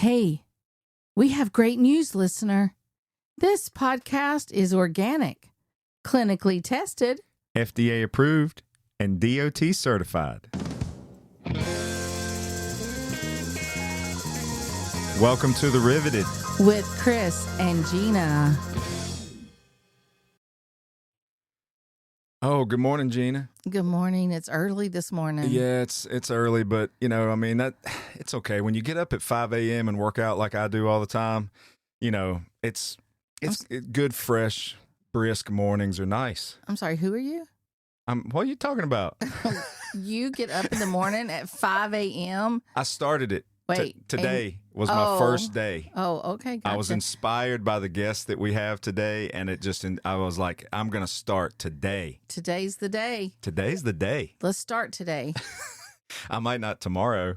Hey, we have great news, listener. This podcast is organic, clinically tested, FDA approved, and DOT certified. Welcome to The Riveted with Chris and Gina. Oh, good morning, Gina. Good morning. It's early this morning. Yeah, it's early, but it's okay. When you get up at 5 a.m. and work out like I do all the time, it's good, fresh, brisk mornings are nice. I'm sorry, who are you? What are you talking about? You get up in the morning at 5 a.m.? I started it. Wait. Today was my first day. Oh, okay. Gotcha. I was inspired by the guests that we have today, and I was like, I'm going to start today. Today's the day. Today's the day. Let's start today. I might not tomorrow.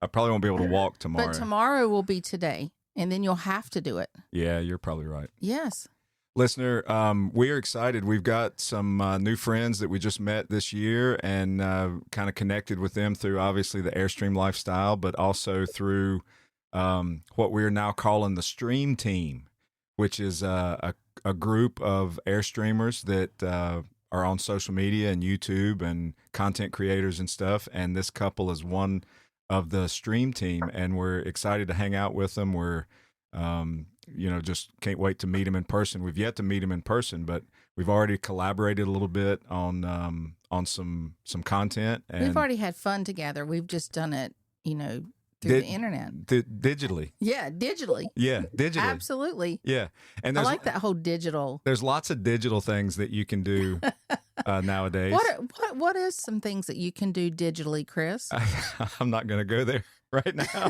I probably won't be able to walk tomorrow. But tomorrow will be today, and then you'll have to do it. Yeah, you're probably right. Yes. Listener, we are excited. We've got some new friends that we just met this year and kind of connected with them through, obviously, the Airstream lifestyle, but also through what we are now calling the Stream Team, which is a group of Airstreamers that are on social media and YouTube and content creators and stuff. And this couple is one of the Stream Team, and we're excited to hang out with them. We're just can't wait to meet him in person. We've yet to meet him in person, but we've already collaborated a little bit on some content. And we've already had fun together. We've just done it, through the internet. Digitally. Yeah, digitally. Yeah, digitally. Absolutely. Yeah. And I like that whole digital. There's lots of digital things that you can do nowadays. What is some things that you can do digitally, Chris? I'm not going to go there right now.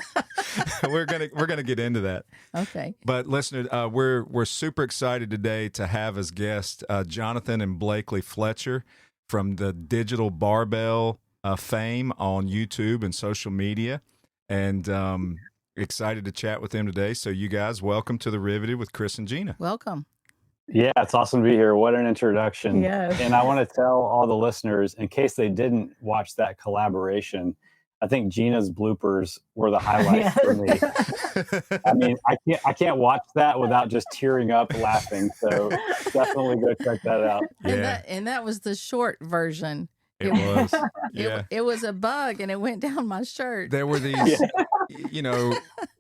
We're gonna get into that. Okay. But listener, we're super excited today to have as guest Jonathan and Blakely Fletcher from the Digital Barbell fame on YouTube and social media, and excited to chat with them today. So you guys, welcome to The Riveted with Chris and Gina. Welcome. Yeah, it's awesome to be here. What an introduction. Yes. And I want to tell all the listeners, in case they didn't watch that collaboration, I think Gina's bloopers were the highlight for me. I mean, I can't watch that without just tearing up laughing. So definitely go check that out. Yeah. And that was the short version. It was. Yeah. It was a bug and it went down my shirt. There were these,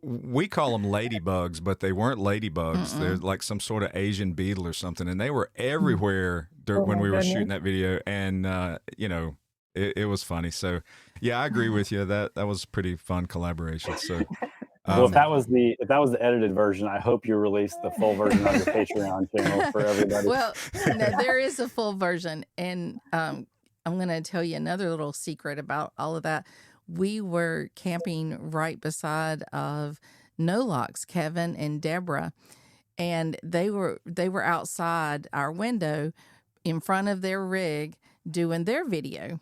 we call them ladybugs, but they weren't ladybugs. They're like some sort of Asian beetle or something. And they were everywhere when we were shooting that video. And, it was funny. So, yeah, I agree with you. That was a pretty fun collaboration. So, well, if that was the edited version, I hope you release the full version on your Patreon channel for everybody. Well, no, there is a full version, and I'm going to tell you another little secret about all of that. We were camping right beside of No Locks, Kevin and Deborah, and they were outside our window in front of their rig doing their video.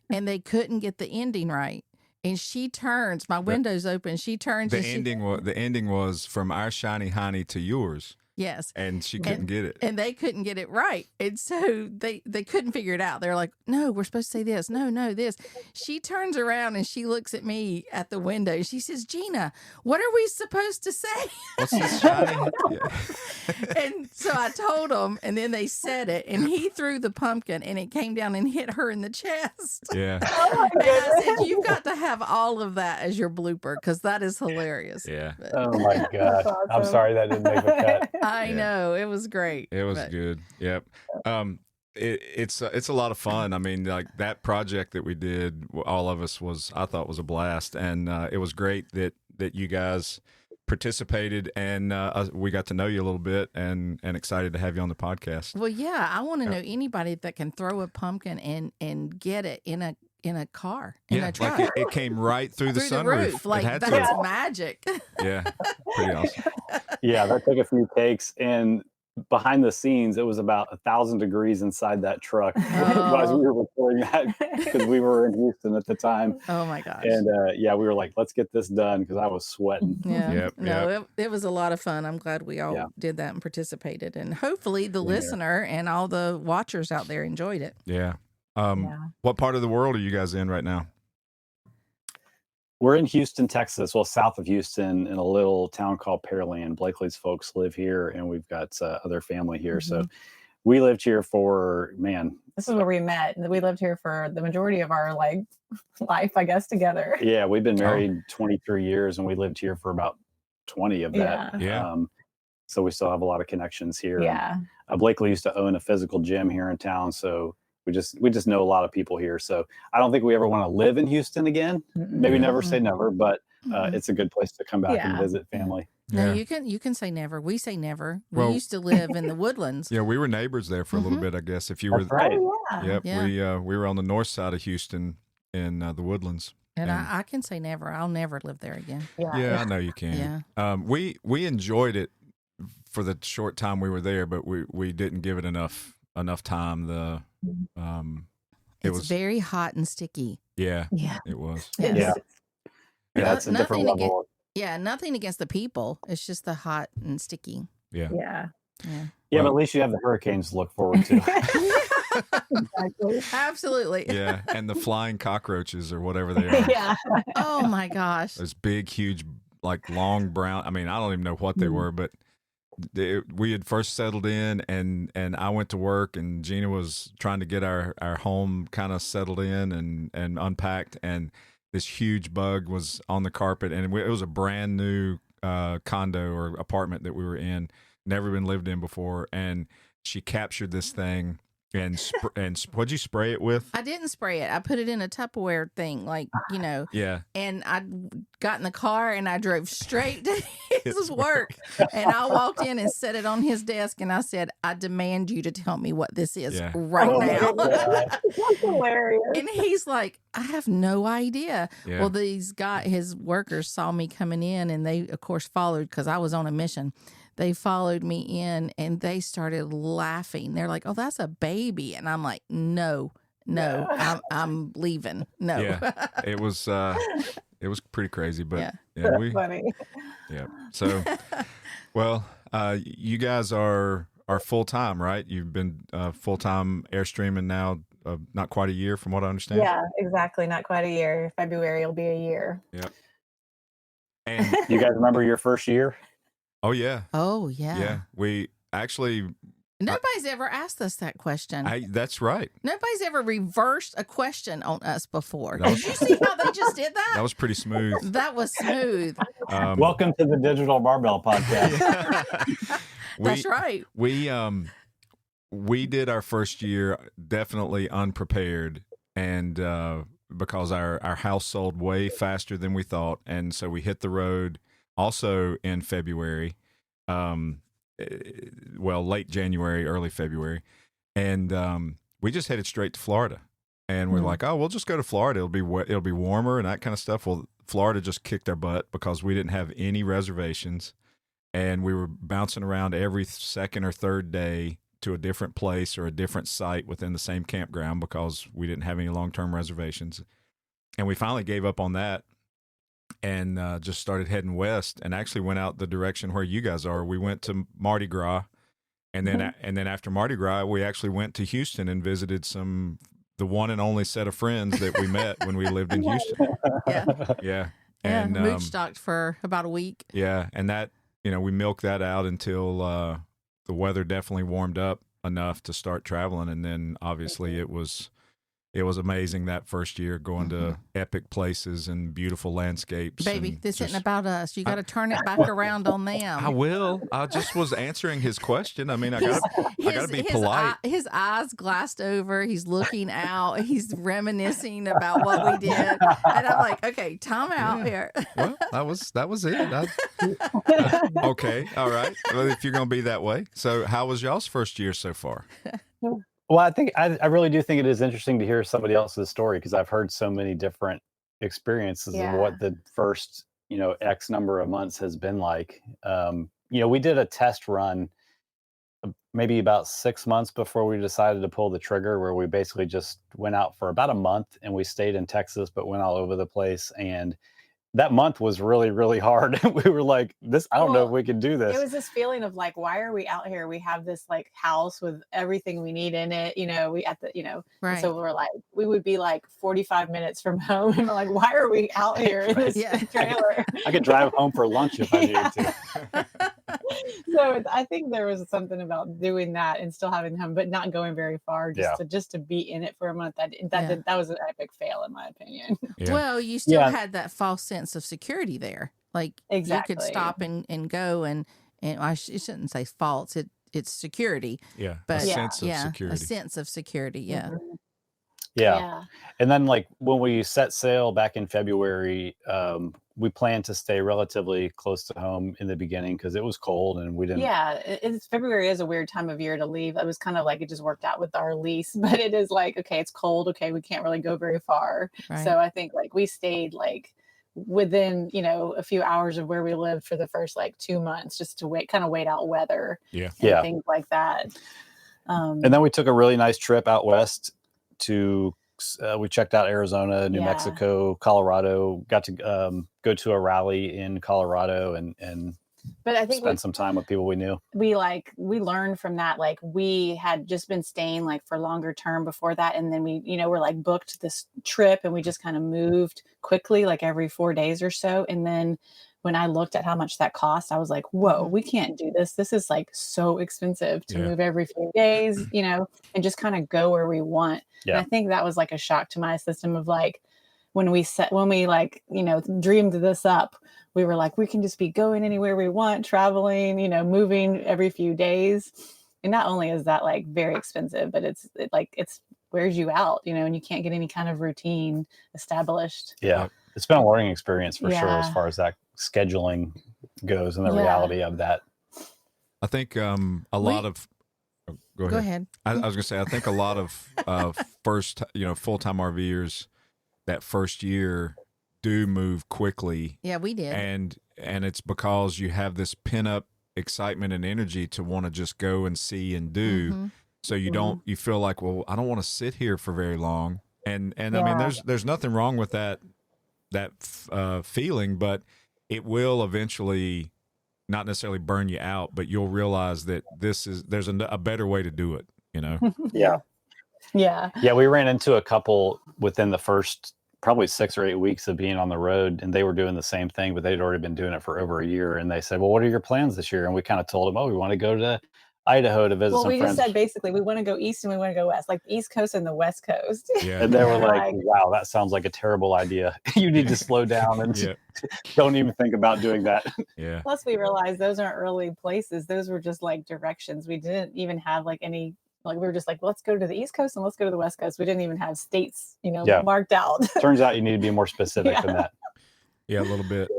And they couldn't get the ending right. And she turns, my window's open. She turns. The ending was from our shiny honey to yours. Yes. And she couldn't get it. And they couldn't get it right. And so they couldn't figure it out. They're like, no, we're supposed to say this. No, this. She turns around and she looks at me at the window. She says, Gina, what are we supposed to say? What's this shiny? Yeah. And so I told them, and then they said it, and he threw the pumpkin, and it came down and hit her in the chest. Yeah. And I said, you've got to have all of that as your blooper, because that is hilarious. Yeah. But, Oh, my gosh. Awesome. I'm sorry that didn't make a cut. I know. It was great. It was good. Yep. It's a lot of fun. I mean, like that project that we did, all of us I thought was a blast. And it was great that you guys participated, and we got to know you a little bit, and excited to have you on the podcast. Well, yeah, I want to know anybody that can throw a pumpkin and get it in a car, in a truck. Like it came right through the sunroof. The roof. Like, that's magic. Yeah, pretty awesome. Yeah, that took a few takes, and behind the scenes, it was about 1,000 degrees inside that truck as we were recording that, because we were in Houston at the time. Oh my gosh! And we were like, let's get this done, because I was sweating. Yeah, It was a lot of fun. I'm glad we all did that and participated, and hopefully the listener and all the watchers out there enjoyed it. Yeah. What part of the world are you guys in right now? We're in Houston, Texas. Well, south of Houston, in a little town called Pearland. Blakely's folks live here, and we've got other family here. So we lived here for, this is where we met. We lived here for the majority of our life, I guess, together. Yeah, we've been married 23 years, and we lived here for about 20 of that. Yeah. So we still have a lot of connections here. Yeah. And, Blakely used to own a physical gym here in town, so we just know a lot of people here. So I don't think we ever want to live in Houston again. Maybe never say never, but it's a good place to come back and visit family. No, you can say never. We say never. We used to live in the Woodlands. Yeah, we were neighbors there for a little bit, I guess. If you That's were, right. Oh, yeah. Yep, we were on the north side of Houston in the Woodlands. And I can say never. I'll never live there again. Yeah, I know you can. Yeah. We enjoyed it for the short time we were there, but we didn't give it enough time. It was very hot and sticky. Yeah, it was. Yeah, it's a different level. Nothing against the people. It's just the hot and sticky. Yeah. But at least you have the hurricanes to look forward to. Exactly. Absolutely. Yeah, and the flying cockroaches or whatever they are. Yeah. Oh my gosh. Those big, huge, long brown. I mean, I don't even know what they were, but we had first settled in, and I went to work, and Gina was trying to get our home kind of settled in and unpacked, and this huge bug was on the carpet, and it was a brand new condo or apartment that we were in, never been lived in before, and she captured this thing. And what'd you spray it with? I didn't spray it. I put it in a Tupperware thing, Yeah. And I got in the car and I drove straight to his work. And I walked in and set it on his desk, and I said, "I demand you to tell me what this is right now." That's hilarious. And he's like, "I have no idea." Yeah. Well, his workers saw me coming in, and they, of course, followed because I was on a mission. They followed me in, and they started laughing. They're like, "Oh, that's a baby." And I'm like, no, I'm leaving. No. Yeah. It was pretty crazy, but That's funny. Yeah. So, well, you guys are full-time, right? You've been full-time Airstreaming now not quite a year from what I understand. Yeah, exactly. Not quite a year. February will be a year. Yep. And You guys remember your first year? oh yeah. Oh, yeah. Yeah. We actually Nobody's ever asked us that question. that's right. Nobody's ever reversed a question on us before. That Did you see how they just did that? That was pretty smooth. That was smooth. Welcome to the Digital Barbell podcast. That's right. We did our first year definitely unprepared, and because our house sold way faster than we thought, and so we hit the road also in February, late January, early February, and we just headed straight to Florida, and we're like, oh, we'll just go to Florida. It'll be warmer and that kind of stuff. Well, Florida just kicked our butt because we didn't have any reservations, and we were bouncing around every second or third day to a different place or a different site within the same campground because we didn't have any long-term reservations. And we finally gave up on that and just started heading west, and actually went out the direction where you guys are. We went to Mardi Gras, and then after Mardi Gras, we actually went to Houston and visited the one and only set of friends that we met when we lived in Houston. Yeah. And mood stocked for about a week. Yeah, and that, we milked that out until the weather definitely warmed up enough to start traveling, and then obviously it was amazing that first year, going to epic places and beautiful landscapes. Baby, this isn't about us. You got to turn it back around on them. I will. I just was answering his question. I mean, I gotta be polite. His eyes glassed over. He's looking out. He's reminiscing about what we did, and I'm like, okay, time out here. Well, that was it. Okay, all right. Well, if you're gonna be that way, so how was y'all's first year so far? Well, I think I really do think it is interesting to hear somebody else's story, because I've heard so many different experiences of what the first, X number of months has been like. We did a test run maybe about 6 months before we decided to pull the trigger, where we basically just went out for about a month, and we stayed in Texas, but went all over the place. And that month was really, really hard. We were like, I don't know if Well, we can do it this. was this feeling of like, why are we out here? We have this like house with everything we need in it, we at the, and Right. so we're like, we would be like 45 minutes from home, and we're like, why are we out here in this Yeah. trailer? I could drive home for lunch if I needed to. So I think there was something about doing that and still having home, but not going very far, just to be in it for a month. That was an epic fail, in my opinion. Yeah. Well, you still Yeah. had that false sense of security there. Like you Exactly. could stop and go and I shouldn't say false. It's security. Yeah. But A sense of a security. sense of security. Yeah. Mhm. Yeah. And then like when we set sail back in February, we planned to stay relatively close to home in the beginning because it was cold and we didn't. Yeah, February is a weird time of year to leave. It was kind of like it just worked out with our lease, but it is like, okay, it's cold. Okay, we can't really go very far. Right. So I think like we stayed like within, a few hours of where we lived for the first like 2 months, just to wait out weather Yeah. and things like that. And then we took a really nice trip out west to we checked out Arizona, New Mexico, Colorado, got to go to a rally in Colorado and But I think spend some time with people we knew. we learned from that. Like we had just been staying like for longer term before that. And then we, we're like booked this trip and we just kind of moved quickly, like every 4 days or so. And then when I looked at how much that cost, I was like, whoa, we can't do this. This is like so expensive to move every few days, and just kind of go where we want. Yeah. And I think that was like a shock to my system of like, when we dreamed this up, we were like, we can just be going anywhere we want, traveling, moving every few days. And not only is that like very expensive, but it wears you out, and you can't get any kind of routine established. Yeah. It's been a learning experience for sure as far as that scheduling goes and the reality of that. I think a lot of go ahead. I was gonna say I think a lot of first full-time RVers that first year do move quickly. Yeah, we did. And it's because you have this pent-up excitement and energy to want to just go and see and do. Mm-hmm. So you feel like, well, I don't want to sit here for very long. And I mean, there's nothing wrong with that feeling, but it will eventually not necessarily burn you out, but you'll realize that there's a better way to do it, Yeah. Yeah. We ran into a couple within the first probably 6 or 8 weeks of being on the road, and they were doing the same thing, but they'd already been doing it for over a year. And they said, well, what are your plans this year? And we kind of told them, we want to go to Idaho to visit some friends. Well, we just said basically we want to go east and we want to go west, like the East Coast and the West Coast. Yeah. And they were like, wow, that sounds like a terrible idea. You need to slow down and don't even think about doing that. Yeah. Plus we realized those aren't really places. Those were just like directions. We didn't even have like any, like we were just like, let's go to the East Coast and let's go to the West Coast. We didn't even have states, marked out. Turns out you need to be more specific than that. Yeah, a little bit.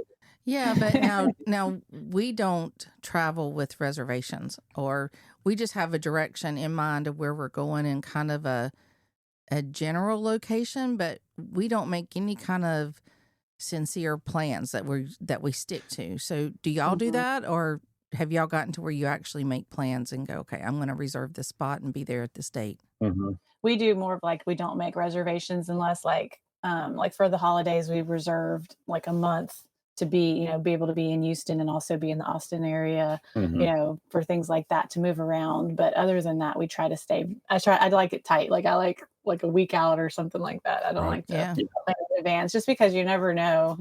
Yeah, but now we don't travel with reservations, or we just have a direction in mind of where we're going and kind of a general location, but we don't make any kind of sincere plans that we stick to. So do y'all do that, or have y'all gotten to where you actually make plans and go, okay, I'm going to reserve this spot and be there at this date? Mm-hmm. We do more of like, we don't make reservations unless like for the holidays, we've reserved like a month to be able to be in Houston and also be in the Austin area, for things like that to move around. But other than that, we try to stay. I like it tight. Like I like a week out or something like that. I don't like to plan in advance just because you never know,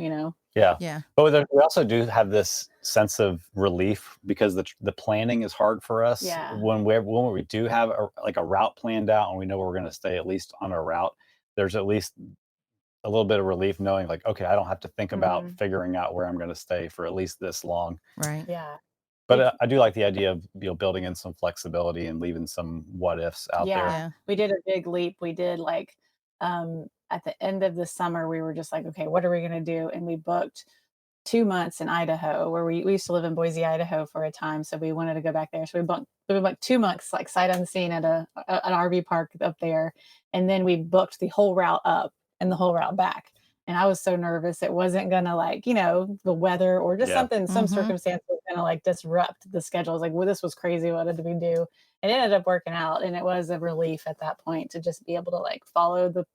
Yeah. But we also do have this sense of relief because the planning is hard for us. Yeah. When we do have a route planned out and we know we're going to stay at least on a route, there's at least a little bit of relief knowing like, okay, I don't have to think about figuring out where I'm going to stay for at least this long. Right. Yeah. But I do like the idea of building in some flexibility and leaving some what ifs out there. Yeah. We did a big leap. We did like at the end of the summer, we were just like, okay, what are we going to do? And we booked 2 months in Idaho, where we used to live in Boise, Idaho for a time. So we wanted to go back there. So we booked 2 months, like sight unseen at an RV park up there. And then we booked the whole route up and the whole route back. And I was so nervous. It wasn't going to the weather or just some circumstance was going to disrupt the schedule. I was like, well, this was crazy. What did we do? And it ended up working out. And it was a relief at that point to just be able to follow the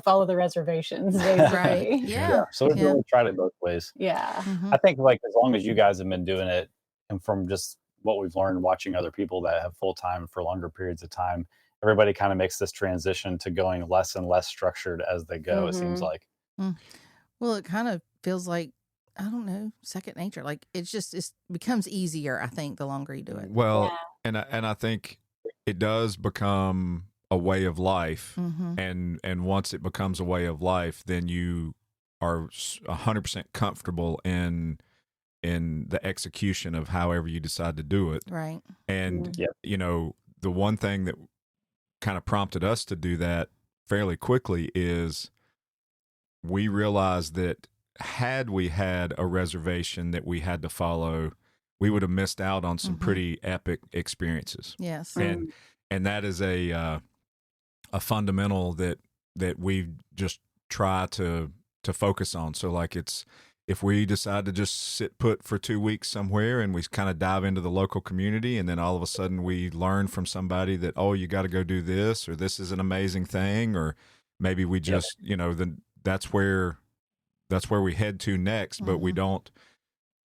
follow the reservations, Right. basically. Yeah. So we've really tried it both ways. Yeah. Mhm. I think like as long as you guys have been doing it, and from just what we've learned watching other people that have full time for longer periods of time, everybody kind of makes this transition to going less and less structured as they go. It seems like. Well, it kind of feels like, I don't know, second nature. Like it becomes easier, I think, the longer you do it. Well, and I think it does become a way of life, and once it becomes a way of life, then you are 100% comfortable in the execution of however you decide to do it. Right. And the one thing that kind of prompted us to do that fairly quickly is we realized that had we had a reservation that we had to follow, we would have missed out on some pretty epic experiences. Yes. And that is a fundamental that we just try to focus on. So like if we decide to just sit put for 2 weeks somewhere and we kind of dive into the local community, and then all of a sudden we learn from somebody that, oh, you got to go do this, or this is an amazing thing, or maybe we just, then that's where we head to next, but we don't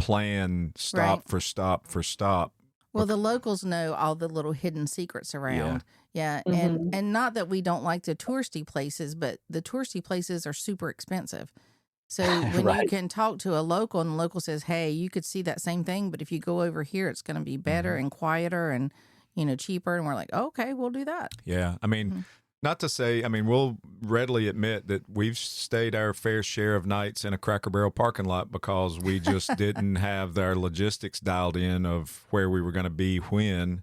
plan stop for stop for stop. Well, the locals know all the little hidden secrets around. Yeah. And not that we don't like the touristy places, but the touristy places are super expensive. So when you can talk to a local and the local says, hey, you could see that same thing, but if you go over here, it's going to be better and quieter and, cheaper. And we're like, okay, we'll do that. Yeah. I mean, not to say, we'll readily admit that we've stayed our fair share of nights in a Cracker Barrel parking lot because we just didn't have our logistics dialed in of where we were going to be when,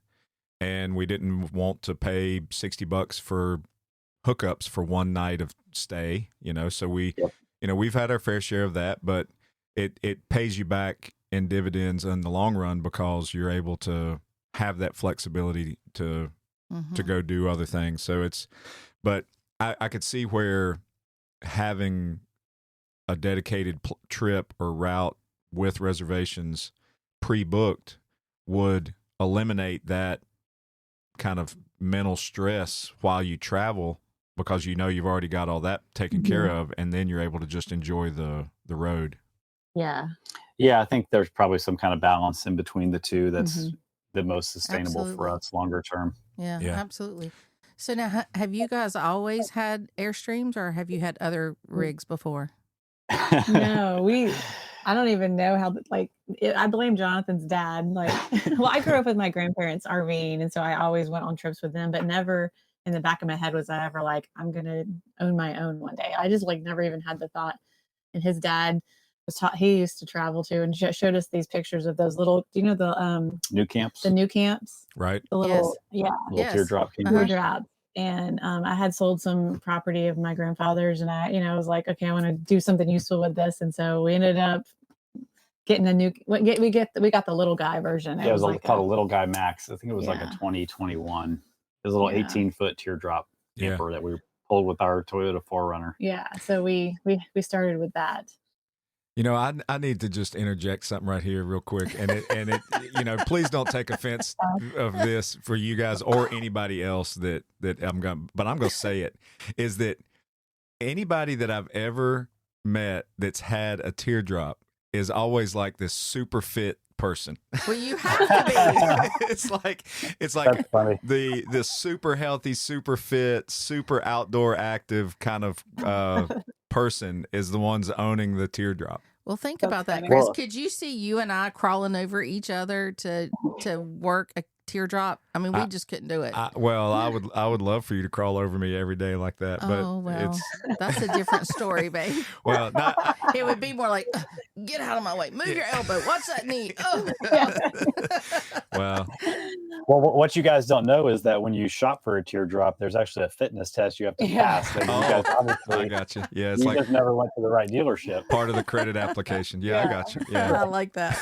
and we didn't want to pay $60 for hookups for one night of stay, so we've had our fair share of that, but it pays you back in dividends in the long run because you're able to have that flexibility to go do other things. So but I could see where having a dedicated trip or route with reservations pre-booked would eliminate that kind of mental stress while you travel, because you've already got all that taken care of, and then you're able to just enjoy the road. Yeah. Yeah, I think there's probably some kind of balance in between the two that's the most sustainable for us longer term. Yeah, absolutely. So now, have you guys always had Airstreams, or have you had other rigs before? No, I don't even know how, I blame Jonathan's dad. Well, I grew up with my grandparents RVing, and so I always went on trips with them, but never in the back of my head was I ever like, I'm going to own my own one day. I just never even had the thought. And his dad he used to travel to and showed us these pictures of those little, the new camps, right? The little, little teardrop teardrops. And I had sold some property of my grandfather's, and I was like, okay, I want to do something useful with this. And so we ended up getting we got the little guy version. It was called a little guy max. I think it was like a 2021. It was a little 18-foot teardrop camper that we pulled with our Toyota 4Runner. Yeah, so we started with that. I need to just interject something right here real quick, and it please don't take offense of this for you guys or anybody else that but I'm going to say it, is that anybody that I've ever met that's had a teardrop is always like this super fit person. Well, you have to be. it's like That's funny. the super healthy, super fit, super outdoor active kind of person is the ones owning the teardrop. Well, think about that, Chris. Could you see you and I crawling over each other to work a teardrop? We just couldn't do it. I would love for you to crawl over me every day like that. But that's a different story, babe. Well, it would be more like, get out of my way, move your elbow. What's that knee? Oh. Well, what you guys don't know is that when you shop for a teardrop, there's actually a fitness test you have to pass. That you guys obviously, I got you. Yeah, it's just never went to the right dealership. Part of the credit application. Yeah, I got you. Yeah, I like that.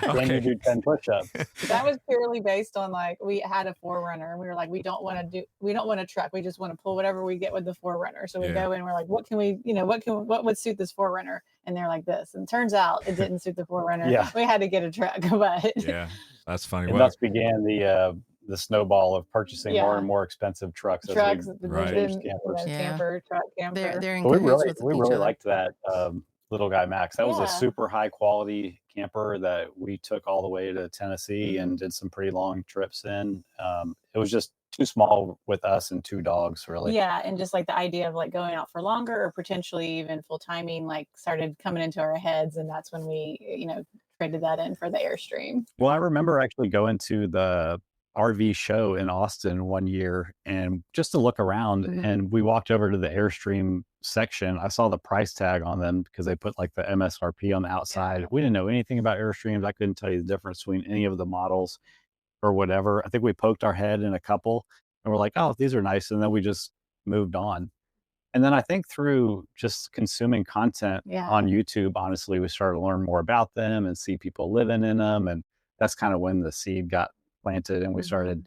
Then you do 10 push-ups. That was purely based on we had a 4Runner, and we were like, we don't want a truck. We just want to pull whatever we get with the 4Runner. So we go in, and we're like, what would suit this 4Runner? And they're like this. And turns out it didn't suit the 4Runner. Yeah. We had to get a truck, but yeah, that's funny. And thus began the the snowball of purchasing more and more expensive trucks as trucks, we Right. changed then, campers. camper, truck, camper. They're in But we cahoots really with each other. liked that little guy Max. That was a Yeah. super high quality camper that we took all the way to Tennessee and did some pretty long trips in. It was just too small with us and 2 dogs, really. Yeah, and just like the idea of like going out for longer or potentially even full timing like started coming into our heads, and that's when we, traded that in for the Airstream. Well, I remember actually going to the RV show in Austin one year and just to look around, and we walked over to the Airstream section. I saw the price tag on them because they put like the MSRP on the outside. We didn't know anything about Airstreams. I couldn't tell you the difference between any of the models or whatever. I think we poked our head in a couple and we're like, oh, these are nice. And then we just moved on. And then I think through just consuming content on YouTube, honestly, we started to learn more about them and see people living in them. And that's kind of when the seed got planted and we started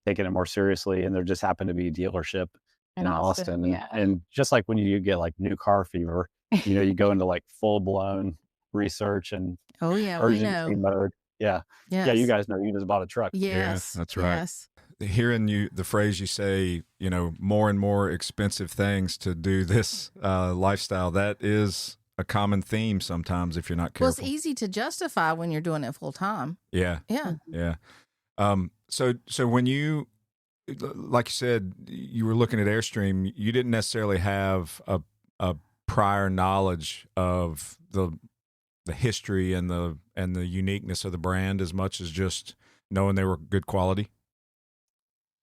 taking it more seriously. And there just happened to be a dealership in Austin. And just like when you get like new car fever, you go into like full blown research and urgency mode. Yeah. Yes. Yeah. You guys know you just bought a truck. Yes. That's right. Yes. Hearing the phrase you say, more and more expensive things to do this lifestyle, that is a common theme sometimes if you're not careful. Well, it's easy to justify when you're doing it full time. Yeah. Yeah. Yeah. So when you, like you said, you were looking at Airstream, you didn't necessarily have a prior knowledge of the history and the uniqueness of the brand as much as just knowing they were good quality.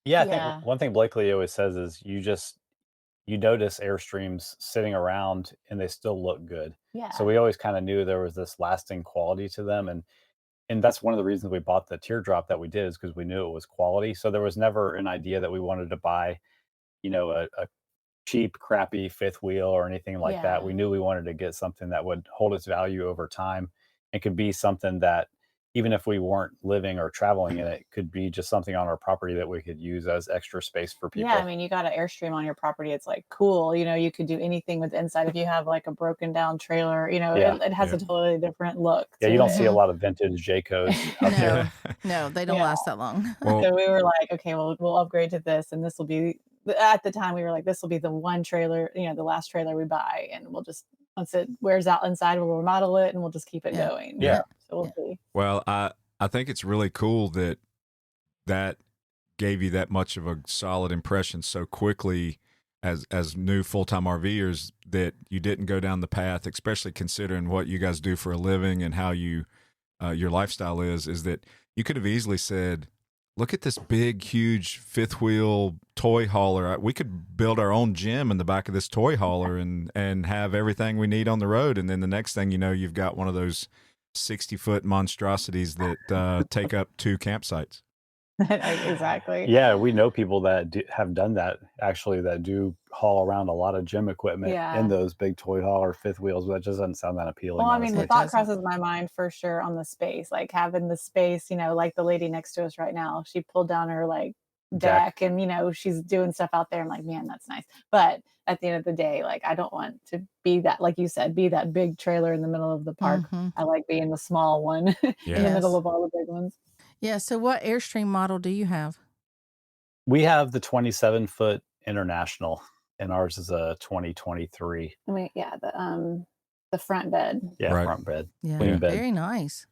Yeah, I think one thing Blakely always says is you notice Airstreams sitting around and they still look good. Yeah. So we always kind of knew there was this lasting quality to them. And that's one of the reasons we bought the Teardrop that we did, is because we knew it was quality. So there was never an idea that we wanted to buy, a cheap, crappy fifth wheel or anything like that. We knew we wanted to get something that would hold its value over time and could be something that, even if we weren't living or traveling in it, could be just something on our property that we could use as extra space for people. Yeah, I mean, you got an Airstream on your property. It's like cool. You could do anything with the inside. If you have like a broken down trailer, it has a totally different look. Yeah, you don't see a lot of vintage Jaycos out there. No, they don't last that long. Well, so we were like, okay, well, we'll upgrade to this, and this will be. At the time, we were like, this will be the one trailer, the last trailer we buy, and we'll just, once it wears out inside, we'll remodel it, and we'll just keep it going. Yeah. So we'll see. Well, I think it's really cool that gave you that much of a solid impression so quickly as new full-time RVers, that you didn't go down the path, especially considering what you guys do for a living and how you your lifestyle is that you could have easily said, look at this big, huge fifth wheel toy hauler. We could build our own gym in the back of this toy hauler and have everything we need on the road. And then the next thing you know, you've got one of those 60-foot monstrosities that take up 2 campsites. Exactly. Yeah, we know people that have done that, actually, that do haul around a lot of gym equipment in those big toy hauler fifth wheels. But that just doesn't sound that appealing. Well, I mean, honestly. the thought crosses my mind for sure on the space, like having the space, like the lady next to us right now, she pulled down her like deck and, she's doing stuff out there. I'm like, man, that's nice. But at the end of the day, like, I don't want to be that, like you said, be that big trailer in the middle of the park. I like being the small one in the middle of all the big ones. Yeah. So what Airstream model do you have? We have the 27-foot International, and ours is a 2023. I mean, the front bed. Yeah, Right. front bed. Yeah. Queen bed. Very nice.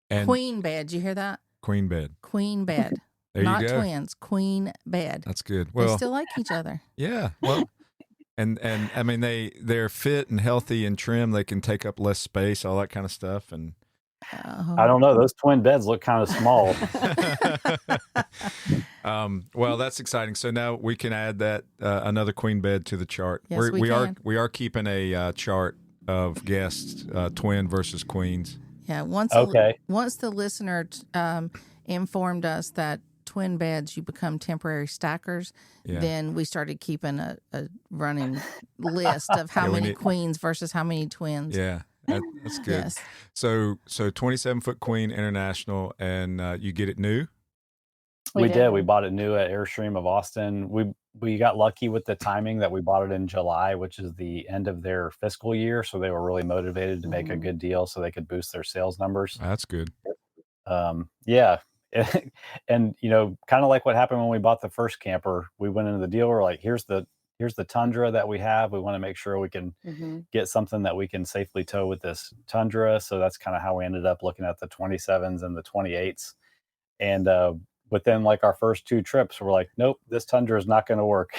And Queen bed. Did you hear that? queen bed. Queen bed. There you Not go. twins. Queen bed. That's good. They Well, still like each other. yeah. Well, and I mean they're fit and healthy and trim. They can take up less space, all that kind of stuff. And I don't know. Those twin beds look kind of small. well, that's exciting. So now we can add that another queen bed to the chart. Yes, we can. We are keeping a chart of guests, twin versus queens. Yeah. Once the listener informed us that twin beds, you become temporary stackers, then we started keeping a running list of how many queens versus how many twins. Yeah. That's good. Yes. So 27-foot Queen International, and you get it new? We did. We bought it new at Airstream of Austin. We got lucky with the timing that we bought it in July, which is the end of their fiscal year. So they were really motivated to make a good deal so they could boost their sales numbers. That's good. Yeah, and kind of like what happened when we bought the first camper. We went into the deal. We're like, here's the Tundra that we have. We want to make sure we can get something that we can safely tow with this Tundra. So that's kind of how we ended up looking at the 27s and the 28s. And within like our first 2 trips, we're like, nope, this Tundra is not going to work.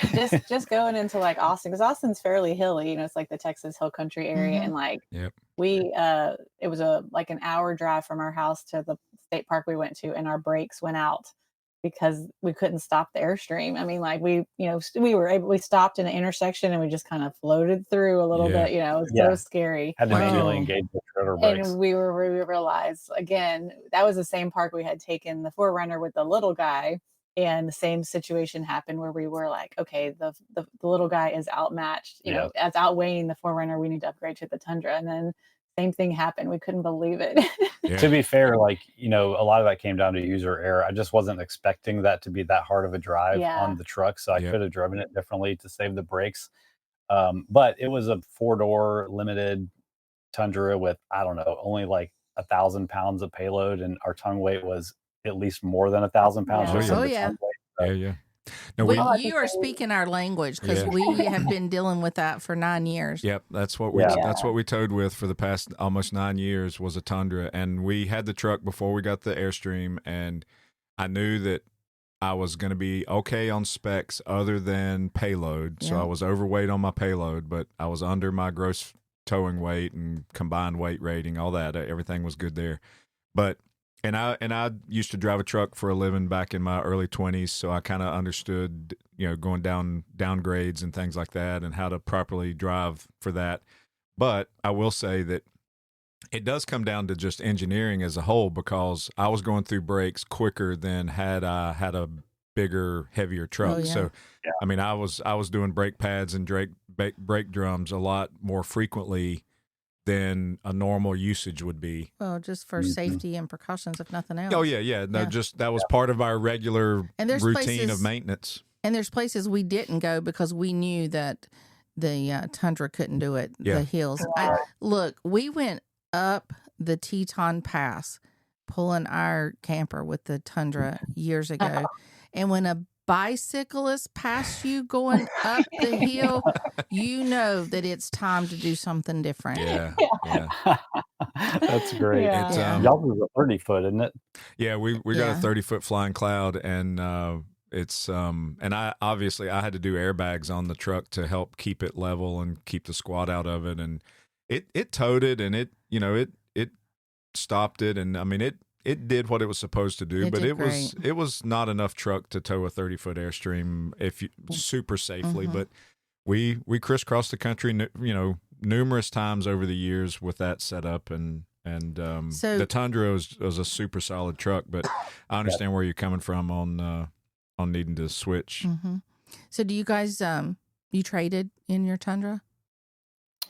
just going into like Austin, because Austin's fairly hilly, it's like the Texas Hill Country area, and like we it was like an hour drive from our house to the state park we went to, and our brakes went out because we couldn't stop the Airstream. I mean, like we stopped in an intersection and we just kind of floated through a little bit. It was so scary. Had to manually engage the trailer brakes. And we realized again, that was the same park we had taken the 4Runner with the little guy, and the same situation happened where we were like, okay, the little guy is outmatched. As outweighing the 4Runner, we need to upgrade to the Tundra, and then same thing happened. We couldn't believe it. To be fair, like, a lot of that came down to user error. I just wasn't expecting that to be that hard of a drive on the truck. So I could have driven it differently to save the brakes. But it was a 4-door limited Tundra with, I don't know, only like 1,000 pounds of payload. And our tongue weight was at least more than 1,000 pounds. No, you are speaking our language, because we have been dealing with that for 9 years. Yep, that's what we towed with for the past almost 9 years, was a Tundra, and we had the truck before we got the Airstream, and I knew that I was going to be okay on specs other than payload. So I was overweight on my payload, but I was under my gross towing weight and combined weight rating, all that. Everything was good there, but. And I used to drive a truck for a living back in my early 20s, so I kind of understood, going downgrades and things like that, and how to properly drive for that. But I will say that it does come down to just engineering as a whole, because I was going through brakes quicker than had I had a bigger, heavier truck. So, I mean, I was doing brake pads and brake drums a lot more frequently than a normal usage would be. Well, just for safety and precautions, if nothing else. Oh, yeah. No, just that was part of our regular routine of maintenance. And there's places we didn't go because we knew that the Tundra couldn't do it, the hills. Look, we went up the Teton Pass pulling our camper with the Tundra years ago. And when a bicyclist passed you going up the hill, you know that it's time to do something different. Yeah. That's great. Y'all was a 30-foot, isn't it? Yeah, we got a 30-foot flying cloud, and it's and I had to do airbags on the truck to help keep it level and keep the squat out of it, and it towed it, and it stopped it, and I mean it did what it was supposed to do, but it was not enough truck to tow a 30-foot Airstream super safely. But we crisscrossed the country, numerous times over the years with that setup, and so the Tundra was a super solid truck. But I understand where you're coming from on needing to switch. So do you guys you traded in your Tundra?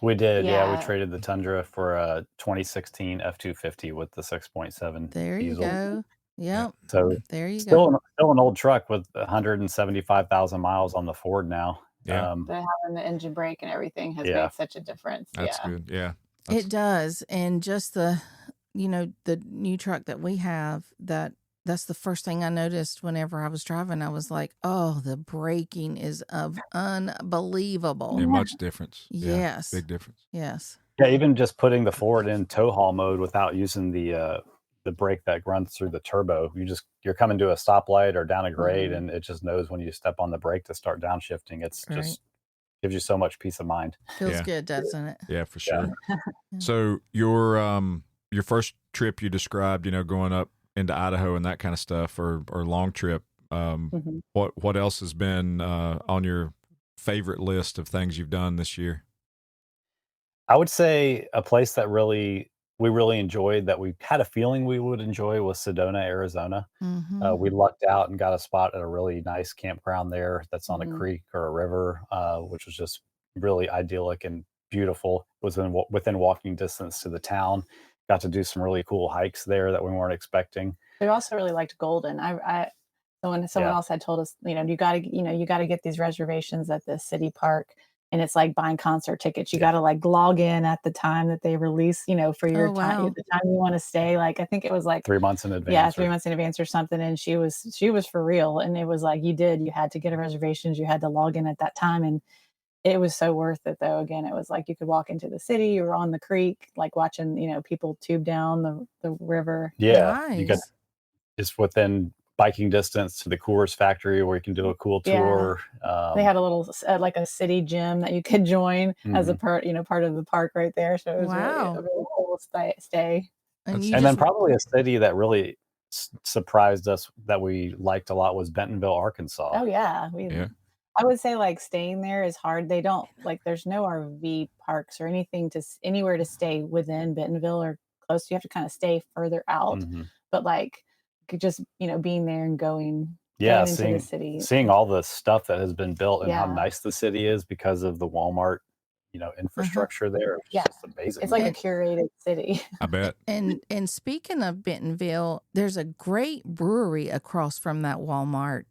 We did, we traded the Tundra for a 2016 F-250 with the 6.7 There you diesel. go. Yep. So there you go. Still an old truck with 175,000 miles on the Ford now. Yeah. But having the engine brake and everything has made such a difference. That's good. Yeah. It does. And just the new truck that we have, that's the first thing I noticed whenever I was driving. I was like, oh, the braking is unbelievable. Yeah, much difference. Yes. Big difference. Yes. Yeah, even just putting the Ford in tow haul mode without using the brake that runs through the turbo. You're coming to a stoplight or down a grade, and it just knows when you step on the brake to start downshifting. It's just gives you so much peace of mind. Feels good, doesn't it? Yeah, for sure. So your first trip you described, going up into Idaho and that kind of stuff, or long trip. What else has been on your favorite list of things you've done this year? I would say a place that we really enjoyed, that we had a feeling we would enjoy, was Sedona, Arizona. We lucked out and got a spot at a really nice campground there that's on a creek or a river, which was just really idyllic and beautiful. It was within walking distance to the town. Got to do some really cool hikes there that we weren't expecting. We also really liked Golden. Someone else had told us, you got to get these reservations at the city park. and it's like buying concert tickets. You got to like log in at the time that they release, for your time, the time you want to stay. Like, I think it was like 3 months in advance. Yeah, 3 months in advance or something. And she was for real. And it was like, you had to get a reservations. You had to log in at that time. And it was so worth it though. Again, it was like, you could walk into the city, you were on the creek, like watching, people tube down the river. Yeah. Nice. You got just within biking distance to the Coors factory where you can do a cool tour. They had a little, like a city gym that you could join as a part of the park right there. So it was really, a really cool stay. And then probably a city that really surprised us that we liked a lot was Bentonville, Arkansas. Oh yeah. I would say like staying there is hard. They don't like, there's no RV parks or anything anywhere to stay within Bentonville or close. You have to kind of stay further out, but like just, being there and going into the city, seeing all the stuff that has been built and how nice the city is because of the Walmart, infrastructure there. It's just amazing. It's like a curated city. I bet. And speaking of Bentonville, there's a great brewery across from that Walmart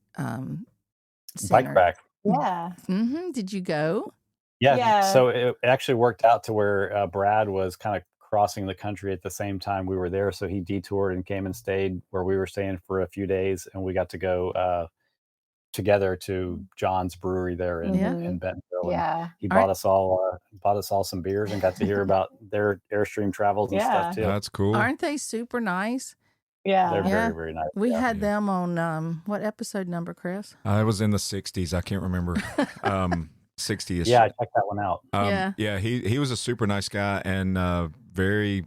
Bike rack. Yeah. Did you go? Yeah. So it actually worked out to where Brad was kind of crossing the country at the same time we were there. So he detoured and came and stayed where we were staying for a few days, and we got to go together to John's brewery there in Bentonville. Yeah. He bought us all some beers and got to hear about their Airstream travels and stuff too. That's cool. Aren't they super nice? Yeah. They're very, very nice. We had them on what episode number, Chris? It was in the 60s. I can't remember. 60ish. Yeah, I checked that one out. He was a super nice guy and very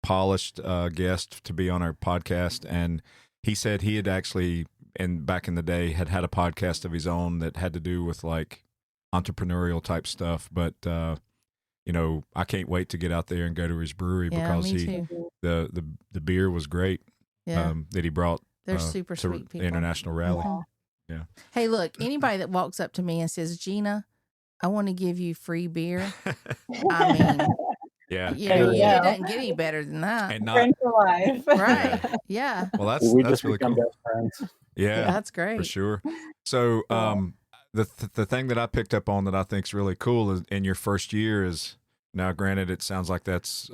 polished guest to be on our podcast. And he said he had actually, back in the day, had a podcast of his own that had to do with like entrepreneurial type stuff. But I can't wait to get out there and go to his brewery because the beer was great. That he brought. They're super to sweet people. The International Rally. Yeah. Hey, look, anybody that walks up to me and says, Gina, I want to give you free beer. I mean, it doesn't get any better than that. And friends for life. Right. Yeah. Well, that's really cool. Best friends. Yeah. That's great. For sure. So, the thing that I picked up on that I think is really cool is in your first year is, now granted, it sounds like that's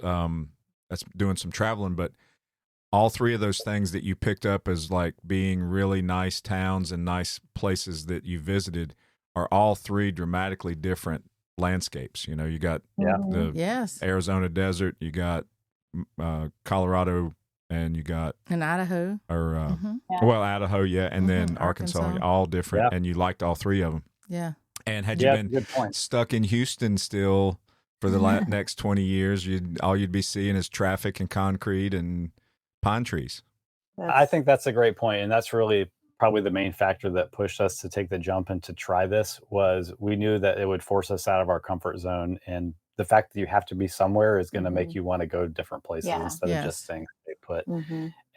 doing some traveling, but all three of those things that you picked up as like being really nice towns and nice places that you visited are all three dramatically different landscapes. You got the Arizona desert, you got Colorado, and you got Idaho. Idaho, and then Arkansas, all different, and you liked all three of them. Yeah. And had you been stuck in Houston still for the next 20 years, all you'd be seeing is traffic and concrete and pine trees. I think that's a great point, and that's really probably the main factor that pushed us to take the jump and to try this. Was we knew that it would force us out of our comfort zone, and the fact that you have to be somewhere is going to make you want to go to different places instead of just staying put.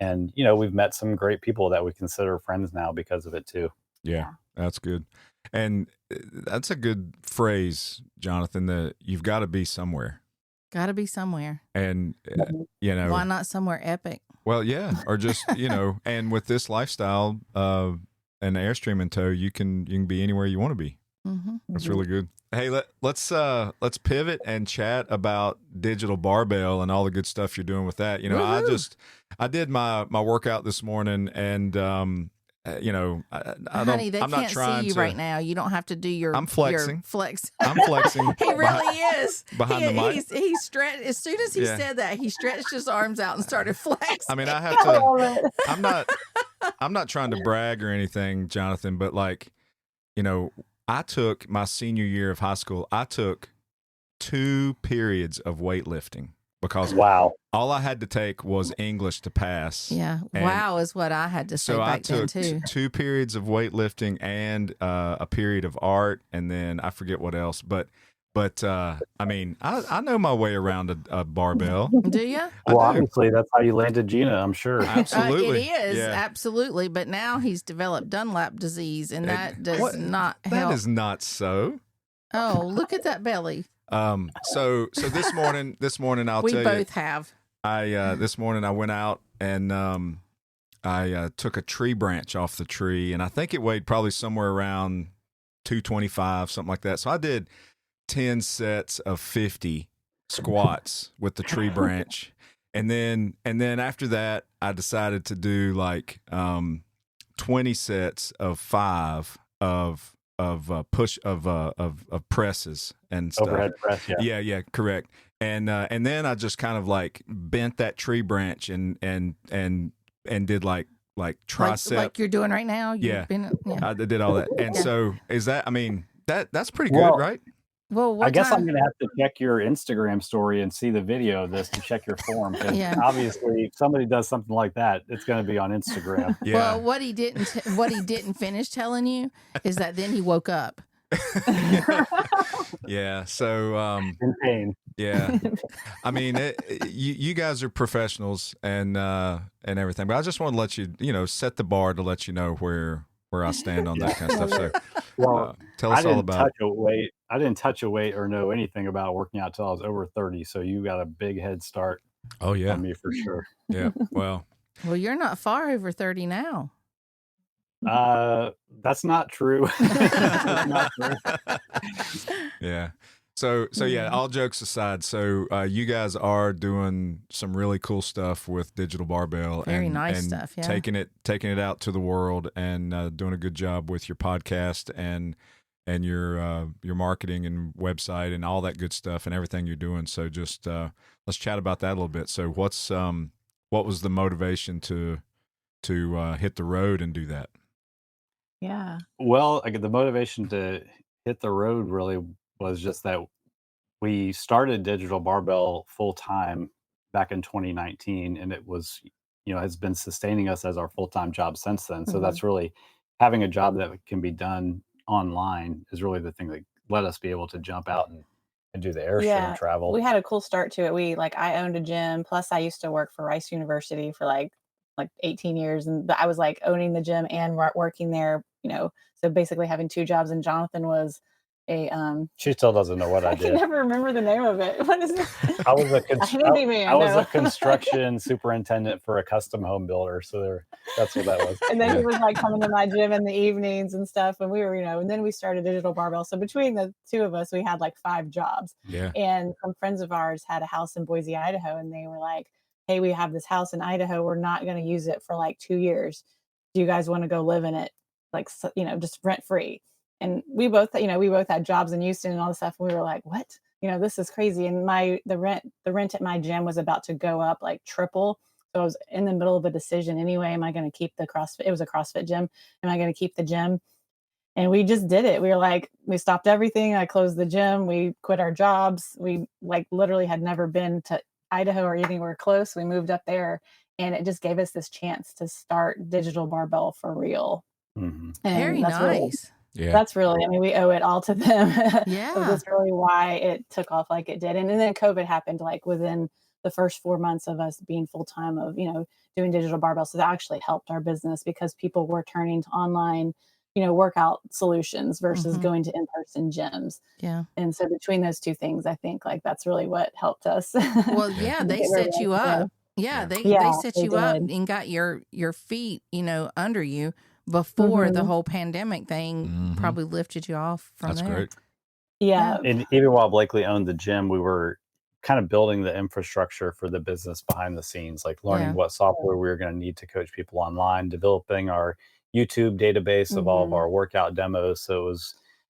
And we've met some great people that we consider friends now because of it too. Yeah, that's good. And that's a good phrase, Jonathan, that you've got to be somewhere. Got to be somewhere. And, why not somewhere epic? Well, yeah. Or just, and with this lifestyle and Airstream in tow, you can be anywhere you want to be. That's really good. Hey, let's pivot and chat about Digital Barbell and all the good stuff you're doing with that. I did my workout this morning, and Honey, they can't see you right now. You don't have to do your. I'm flexing. Your flex. I'm flexing. He really is. Behind the mic. He stretched as soon as he said that. He stretched his arms out and started flexing. I mean, I have to. I'm not trying to brag or anything, Jonathan, but I took my senior year of high school. I took 2 periods of weightlifting. Because all I had to take was English to pass. Yeah, wow is what I had to say back then too. So I took 2 periods of weightlifting and a period of art, and then I forget what else. But I mean, I know my way around a barbell. Do you? Well, obviously that's how you landed Gina, I'm sure. Absolutely, it is absolutely. But now he's developed Dunlap disease, and that does not help. That is not so. Oh, look at that belly. So this morning I'll tell you. We both have. This morning I went out and I took a tree branch off the tree, and I think it weighed probably somewhere around 225, something like that. So I did 10 sets of 50 squats with the tree branch. And then after that, I decided to do like 20 sets of 5 of presses and stuff. Overhead press, yeah. Yeah, correct. And then I just kind of like bent that tree branch and did like tricep, like you're doing right now. Yeah. Yeah. I did all that. And so is that? I mean, that's pretty good, Well, right? Well, I guess I'm going to have to check your Instagram story and see the video of this to check your form. Because obviously, if somebody does something like that, it's going to be on Instagram. Yeah. Well, what he didn't finish telling you is that then he woke up. Yeah. So in pain. Yeah. I mean, you guys are professionals and everything, but I just want to let you, set the bar to let you know where I stand on that kind of stuff. So, well, tell us all about it. I didn't touch a weight or know anything about working out till I was over 30. So you got a big head start. Oh yeah, on me for sure. Yeah. Well, you're not far over 30 now. That's not true. That's not true. Yeah. So yeah, all jokes aside, so you guys are doing some really cool stuff with Digital Barbell. Very nice and stuff, yeah. Taking it out to the world and doing a good job with your podcast and your marketing and website and all that good stuff and everything you're doing. So just let's chat about that a little bit. So what was the motivation to hit the road and do that? Yeah. Well, the motivation to hit the road really was just that we started Digital Barbell full time back in 2019, and it was, has been sustaining us as our full time job since then. So that's really having a job that can be done online is really the thing that let us be able to jump out and do the Airstream travel. We had a cool start to it. I owned a gym, plus I used to work for Rice University for like 18 years, and I was like owning the gym and working there, so basically having 2 jobs. And Jonathan was she still doesn't know what I did. I can never remember the name of it. What is it? I was I was a construction superintendent for a custom home builder. So that's what that was. And then he was like coming to my gym in the evenings and stuff. And we were, and then we started Digital Barbell. So between the 2 of us, we had like 5 jobs. Yeah. And some friends of ours had a house in Boise, Idaho. And they were like, hey, we have this house in Idaho. We're not going to use it for like 2 years. Do you guys want to go live in it? Like, just rent free. And we both had jobs in Houston and all this stuff. And we were like, what? This is crazy. And the rent at my gym was about to go up like triple. So I was in the middle of a decision anyway. Am I going to keep the CrossFit? It was a CrossFit gym. Am I going to keep the gym? And we just did it. We were like, we stopped everything. I closed the gym. We quit our jobs. We literally had never been to Idaho or anywhere close. We moved up there, and it just gave us this chance to start Digital Barbell for real. Mm-hmm. Very nice. Yeah. That's really, we owe it all to them. Yeah. That's really why it took off like it did. And then COVID happened like within the first 4 months of us being full-time of, doing Digital Barbell. So that actually helped our business because people were turning to online, workout solutions versus going to in-person gyms. Yeah. And so between those 2 things, I think like that's really what helped us. Well, yeah, they set you up. Yeah, they set you up and got your feet, under you before the whole pandemic thing probably lifted you off from there. That's great. Yeah. And even while Blakely owned the gym, we were kind of building the infrastructure for the business behind the scenes, like learning what software we were going to need to coach people online, developing our YouTube database of all of our workout demos. So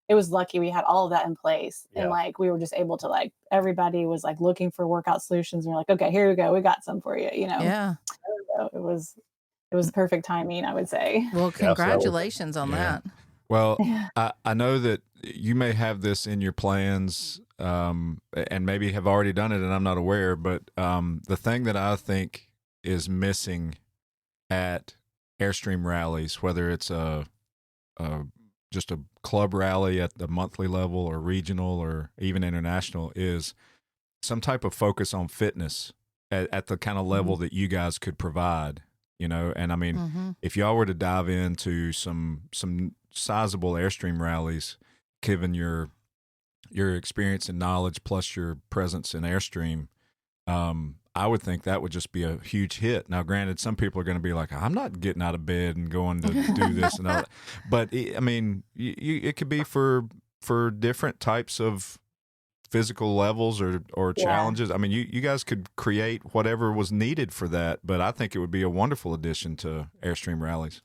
it was lucky we had all of that in place. And we were just able to everybody was looking for workout solutions. And we're like, okay, here we go. We got some for you, Yeah. So it was perfect timing, I would say. Well, congratulations on that. Well, I know that you may have this in your plans and maybe have already done it and I'm not aware, but the thing that I think is missing at Airstream rallies, whether it's just a club rally at the monthly level or regional or even international, is some type of focus on fitness at the kind of level that you guys could provide. And I mean, if y'all were to dive into some sizable Airstream rallies, given your experience and knowledge plus your presence in Airstream, I would think that would just be a huge hit. Now, granted, some people are going to be like, I'm not getting out of bed and going to do this and all that. But I mean, it could be for different types of physical levels or Yeah. challenges. I mean, you guys could create whatever was needed for that, but I think it would be a wonderful addition to Airstream rallies.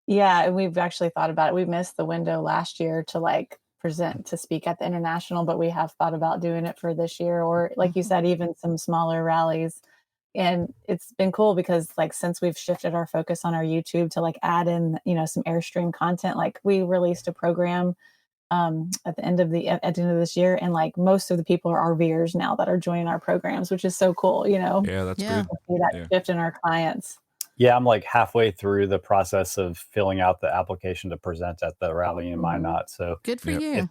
Yeah, and we've actually thought about it. We missed the window last year to like present to speak at the international, but we have thought about doing it for this year, or like you said, even some smaller rallies. And it's been cool because like since we've shifted our focus on our YouTube to like add in, some Airstream content, like we released a program at the end of this year, and like most of the people are RVers now that are joining our programs, which is so cool, Yeah, that's Yeah. good. to see that Yeah. shift in our clients. Yeah, I'm like halfway through the process of filling out the application to present at the rally in Minot. So Good for Yep. you.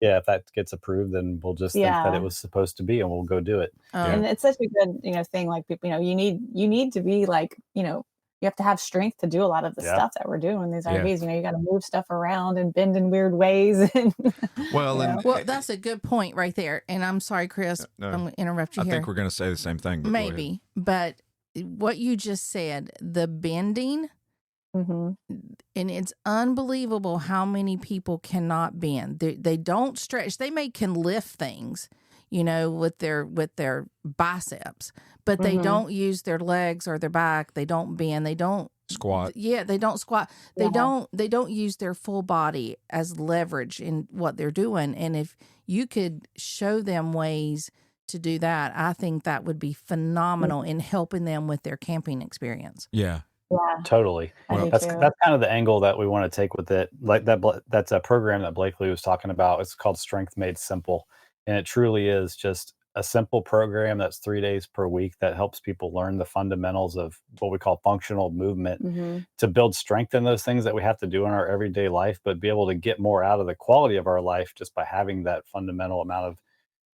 if that gets approved, then we'll just think that Yeah. it was supposed to be, and we'll go do it. Oh, Yeah. And it's such a good, thing. Like people, you need to be like, you have to have strength to do a lot of the Yeah. stuff that we're doing in these Yeah. RVs. You got to move stuff around and bend in weird ways. And Well, you and know. Well, that's a good point right there. And I'm sorry, Chris, No, I'm going to interrupt you I here. think we're going to say the same thing. But go ahead. Maybe, but what you just said, the bending, Mhm. and it's unbelievable how many people cannot bend. They don't stretch. They can lift things, with their biceps, but they Mhm. don't use their legs or their back. They don't bend. They don't Squat. Yeah, they don't squat. They Yeah. don't use their full body as leverage in what they're doing. And if you could show them ways to do that, I think that would be phenomenal in helping them with their camping experience. Yeah. Yeah, Totally. I do That's too. kind of the angle that we want to take with it. Like that's a program that Blakely was talking about. It's called Strength Made Simple, and it truly is just a simple program that's 3 days per week that helps people learn the fundamentals of what we call functional movement Mhm. to build strength in those things that we have to do in our everyday life, but be able to get more out of the quality of our life just by having that fundamental amount of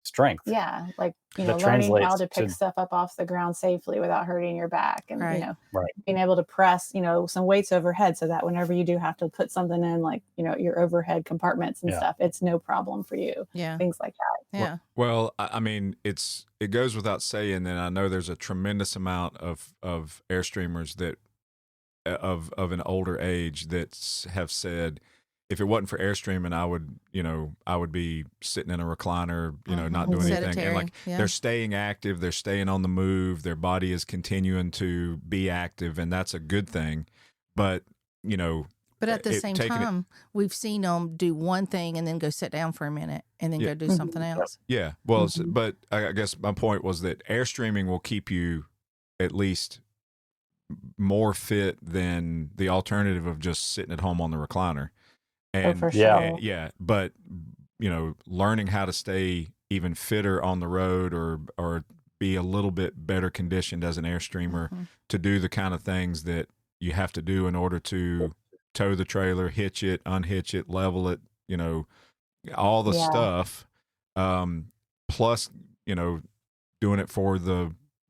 strength. Yeah, like, That learning how translates to pick to stuff up off the ground safely without hurting your back, and, Right. Right. being able to press, some weights overhead so that whenever you do have to put something in, like, your overhead compartments and Yeah. stuff, it's no problem for you. Yeah. Things like that. Yeah. Well, I mean, it goes without saying that I know there's a tremendous amount of Airstreamers that of an older age that have said, if it wasn't for Airstreaming, I would be sitting in a recliner, not doing anything. And Sedentary, like yeah. they're staying active, they're staying on the move, their body is continuing to be active, and that's a good thing. But But at the it- same taking it- time, we've seen them do one thing and then go sit down for a minute and then Yeah. go do Mhm. something else. yeah. Well, Mhm. but I guess my point was that Airstreaming will keep you at least more fit than the alternative of just sitting at home on the recliner. And for Yeah. sure. yeah, but learning how to stay even fitter on the road or be a little bit better conditioned as an Airstreamer Mhm. to do the kind of things that you have to do in order to tow the trailer, hitch it, unhitch it, level it, all the Yeah. stuff. Plus, doing it for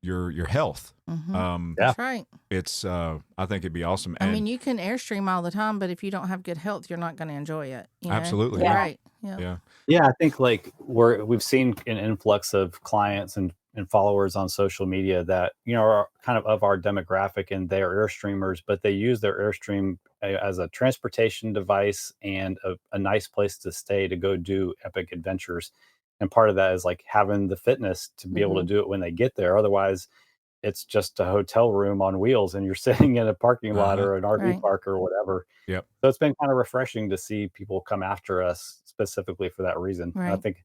your health. Mhm. Yeah. That's right. It's I think it'd be awesome. I And mean, you can Airstream all the time, but if you don't have good health, you're not going to enjoy it. absolutely, Yeah. Right. Yeah. yeah. Yeah, I think like we've seen an influx of clients and followers on social media that are kind of our demographic, and they are Airstreamers, but they use their Airstream as a transportation device and a nice place to stay to go do epic adventures. And part of that is like having the fitness to be able to do it when they get there. Otherwise, it's just a hotel room on wheels, and you're sitting in a parking lot Uh-huh. or an RV Right. park or whatever. Yep. So it's been kind of refreshing to see people come after us specifically for that reason. And I Right. think,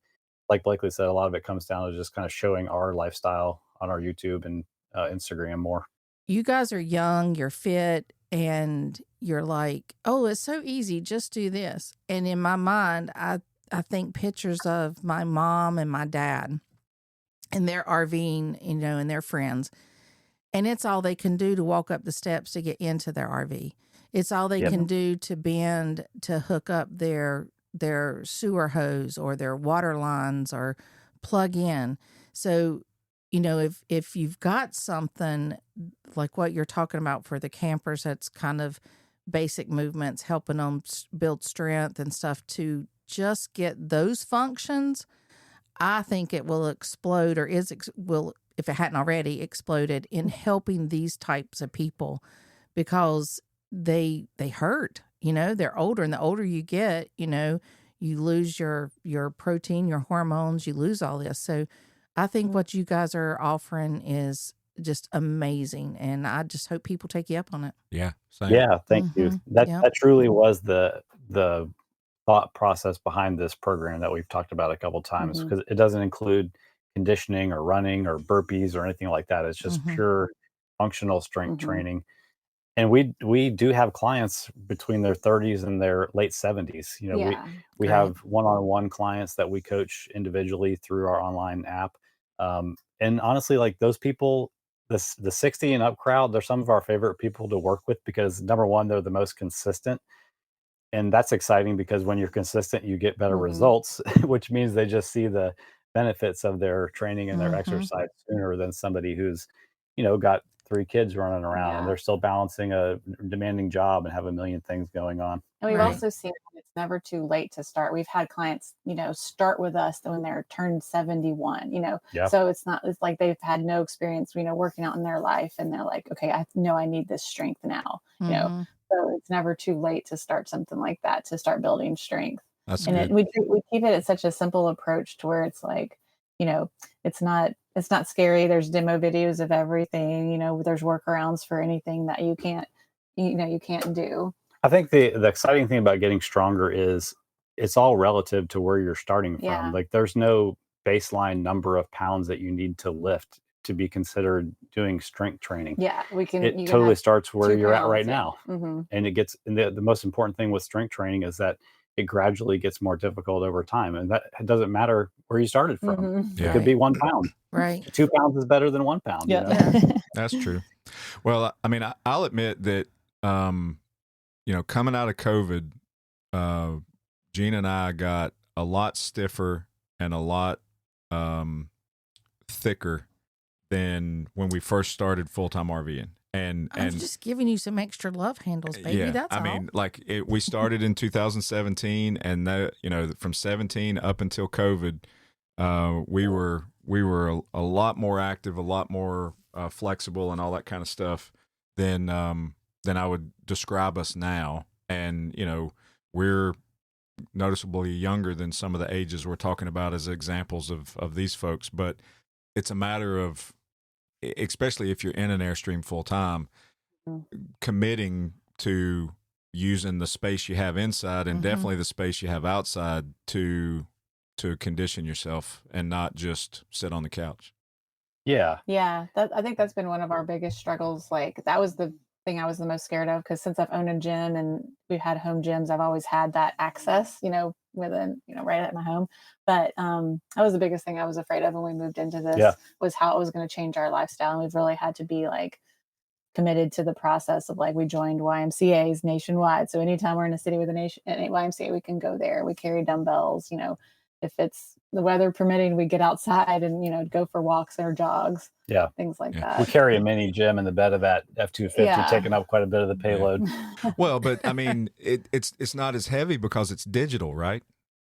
like Blakely said, a lot of it comes down to just kind of showing our lifestyle on our YouTube and Instagram more. You guys are young, you're fit, and you're like, oh, it's so easy. Just do this. And in my mind, I think pictures of my mom and my dad and they're RVing, and their friends. And it's all they can do to walk up the steps to get into their RV. It's all they Yep. can do to bend to hook up their sewer hose or their water lines or plug in. So, if you've got something like what you're talking about for the campers, that's kind of basic movements, helping them build strength and stuff to just get those functions, I think it will explode, or will, if it hadn't already exploded, in helping these types of people, because they hurt. They're older, and the older you get, you lose your protein, your hormones, you lose all this. So I think what you guys are offering is just amazing, and I just hope people take you up on it. Yeah. Same. Yeah, thank you. That Yep. that truly was the thought process behind this program that we've talked about a couple times, because it doesn't include conditioning or running or burpees or anything like that. It's just pure functional strength training. And we do have clients between their 30s and their late 70s. You know, we Great. have one-on-one clients that we coach individually through our online app. And honestly, like those people, the 60 and up crowd, they're some of our favorite people to work with because number one, they're the most consistent. And that's exciting because when you're consistent, you get better results, which means they just see the benefits of their training and their exercise sooner than somebody who's, you know, got 3 kids running around and they're still balancing a demanding job and have a million things going on. And we've Right. also seen it's never too late to start. We've had clients, you know, start with us when they're turned 71, you know, so it's like they've had no experience, you know, working out in their life. And they're like, okay, I know I need this strength now, you know, so it's never too late to start something like that, to start building strength. That's And good. we keep it at such a simple approach to where it's like, you know, it's not scary. There's demo videos of everything, you know, there's workarounds for anything that you can't do. I think the exciting thing about getting stronger is it's all relative to where you're starting from. Like there's no baseline number of pounds that you need to lift to be considered doing strength training. Yeah, It totally starts where 2 you're at right pounds, now. And the most important thing with strength training is that it gradually gets more difficult over time. And that it doesn't matter where you started from. It could be 1 pound. Right. 2 pounds is better than 1 pound. You know? That's true. Well, I mean, I'll admit that, you know, coming out of COVID, Gina and I got a lot stiffer and a lot thicker than when we first started full-time RVing. And I'm just giving you some extra love handles, baby. yeah, That's I all. mean, like we started in 2017, and that, you know, from 17 up until COVID, we were a lot more active, a lot more flexible, and all that kind of stuff than I would describe us now. And you know, we're noticeably younger than some of the ages we're talking about as examples of these folks. But it's a matter of, especially if you're in an Airstream full time, committing to using the space you have inside and definitely the space you have outside to condition yourself and not just sit on the couch. Yeah. Yeah, I think that's been one of our biggest struggles. Like that was the thing I was the most scared of, because since I've owned a gym and we've had home gyms, I've always had that access, you know, within, you know, right at my home. But that was the biggest thing I was afraid of when we moved into this, was how it was going to change our lifestyle. And we've really had to be like committed to the process of like, we joined YMCAs nationwide. So anytime we're in a city with a YMCA, we can go there. We carry dumbbells, you know, if it's the weather permitting, we get outside and, you know, go for walks or jogs. Yeah. Things like that. We carry a mini gym in the bed of that F-250, taking up quite a bit of the payload. Well, but I mean, it's not as heavy because it's digital, right?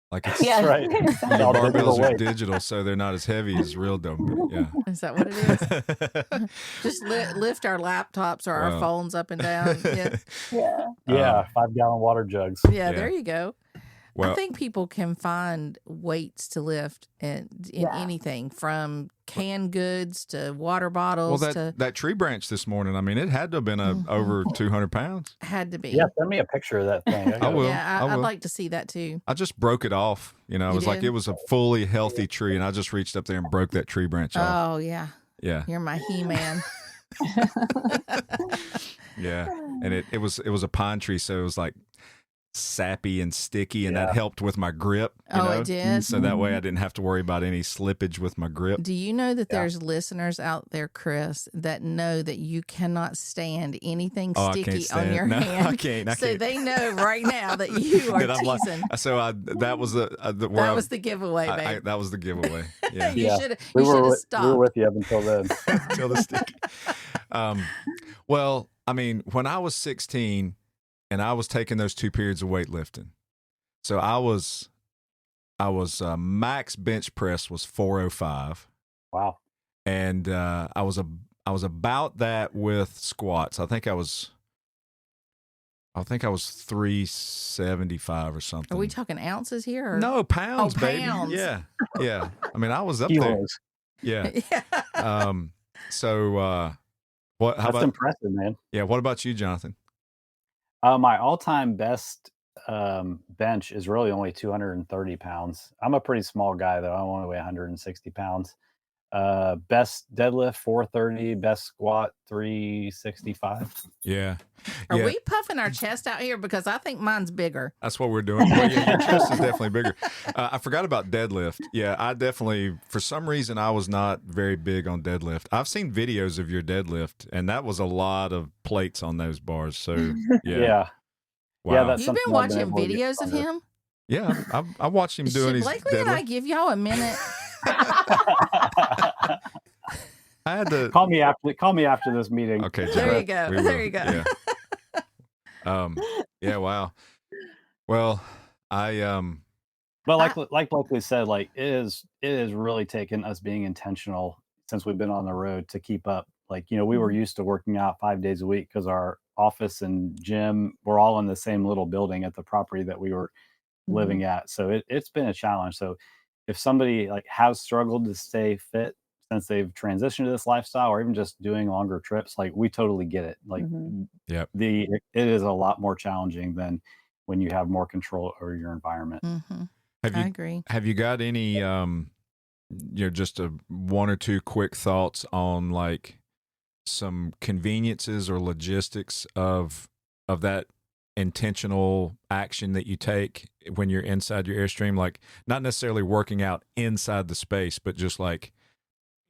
Like it's That's right. the barbells are digital, so they're not as heavy as real dumbbells. Yeah. Is that what it is? Just lift our laptops or our phones up and down. Yeah. Yeah. 5-gallon water jugs. Yeah, there you go. Well, I think people can find weights to lift in anything from canned goods to water bottles. Well, that tree branch this morning, I mean, it had to have been over 200 pounds. Had to be. Yeah, send me a picture of that thing. I will. Yeah, I'd like to see that too. I just broke it off. You know, it was like it was a fully healthy tree, and I just reached up there and broke that tree branch off. Oh, yeah. Yeah. You're my He-Man. Yeah. And it was a pine tree, so it was like sappy and sticky, and that helped with my grip. You know? It did. So that way I didn't have to worry about any slippage with my grip. Do you know that there's listeners out there, Chris, that know that you cannot stand anything sticky on your hand? I can't. So they know right now that you are teasing. That was the giveaway, babe. that was the giveaway. Yeah. You should have stopped. We were with you up until then. Until the sticky. Well, I mean, when I was 16 and I was taking those 2 periods of weightlifting, so I was max bench press was 405. Wow. And I was about that with squats. I think I was I think I was 375 or something. Are we talking ounces here? Or? No, pounds, Oh, baby. pounds. Yeah. Yeah. I mean, I was up Kilos. there. Yeah. Yeah. So what, how That's about, impressive, man. yeah. What about you, Jonathan? My all-time best bench is really only 230 pounds. I'm a pretty small guy, though. I only weigh 160 pounds. Best deadlift 430, best squat 365. Yeah. Are Yeah. we puffing our chest out here? Because I think mine's bigger. That's what we're doing. Well, yeah, your chest is definitely bigger. I forgot about deadlift. Yeah, I definitely, for some reason, I was not very big on deadlift. I've seen videos of your deadlift, and that was a lot of plates on those bars. So, yeah. Yeah. Wow. Yeah, that's You've something been I've been watching able to get videos of stronger. him? Yeah, I watched him doing Should his Blakely and I deadlift. give y'all a minute? I had to Call me after this meeting. Okay, There John, you go. we will. There you go. Yeah. Yeah. Wow. Well, But like Blakely said, like it is really taken us being intentional since we've been on the road to keep up. Like, we were used to working out 5 days a week because our office and gym were all in the same little building at the property that we were living at. So it's been a challenge. So if somebody like has struggled to stay fit since they've transitioned to this lifestyle, or even just doing longer trips, like we totally get it. Like Yep. it is a lot more challenging than when you have more control over your environment. Mm-hmm. I agree. Have you got any, just one or two quick thoughts on like some conveniences or logistics of that intentional action that you take when you're inside your Airstream? Like not necessarily working out inside the space, but just like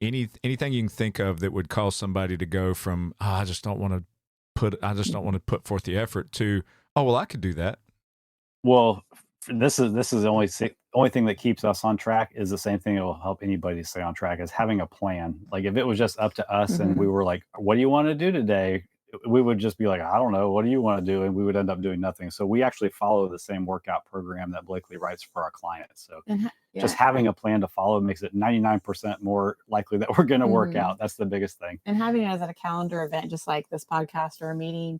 anything you can think of that would cause somebody to go from, I just don't want to put forth the effort to, oh, well, I could do that. Well, this is the only thing that keeps us on track is the same thing that will help anybody stay on track is having a plan. Like if it was just up to us and we were like, what do you want to do today? We would just be like, I don't know. What do you want to do? And we would end up doing nothing. So we actually follow the same workout program that Blakely writes for our clients. So just having a plan to follow makes it 99% more likely that we're going to work out. That's the biggest thing. And having it as a calendar event, just like this podcast or a meeting,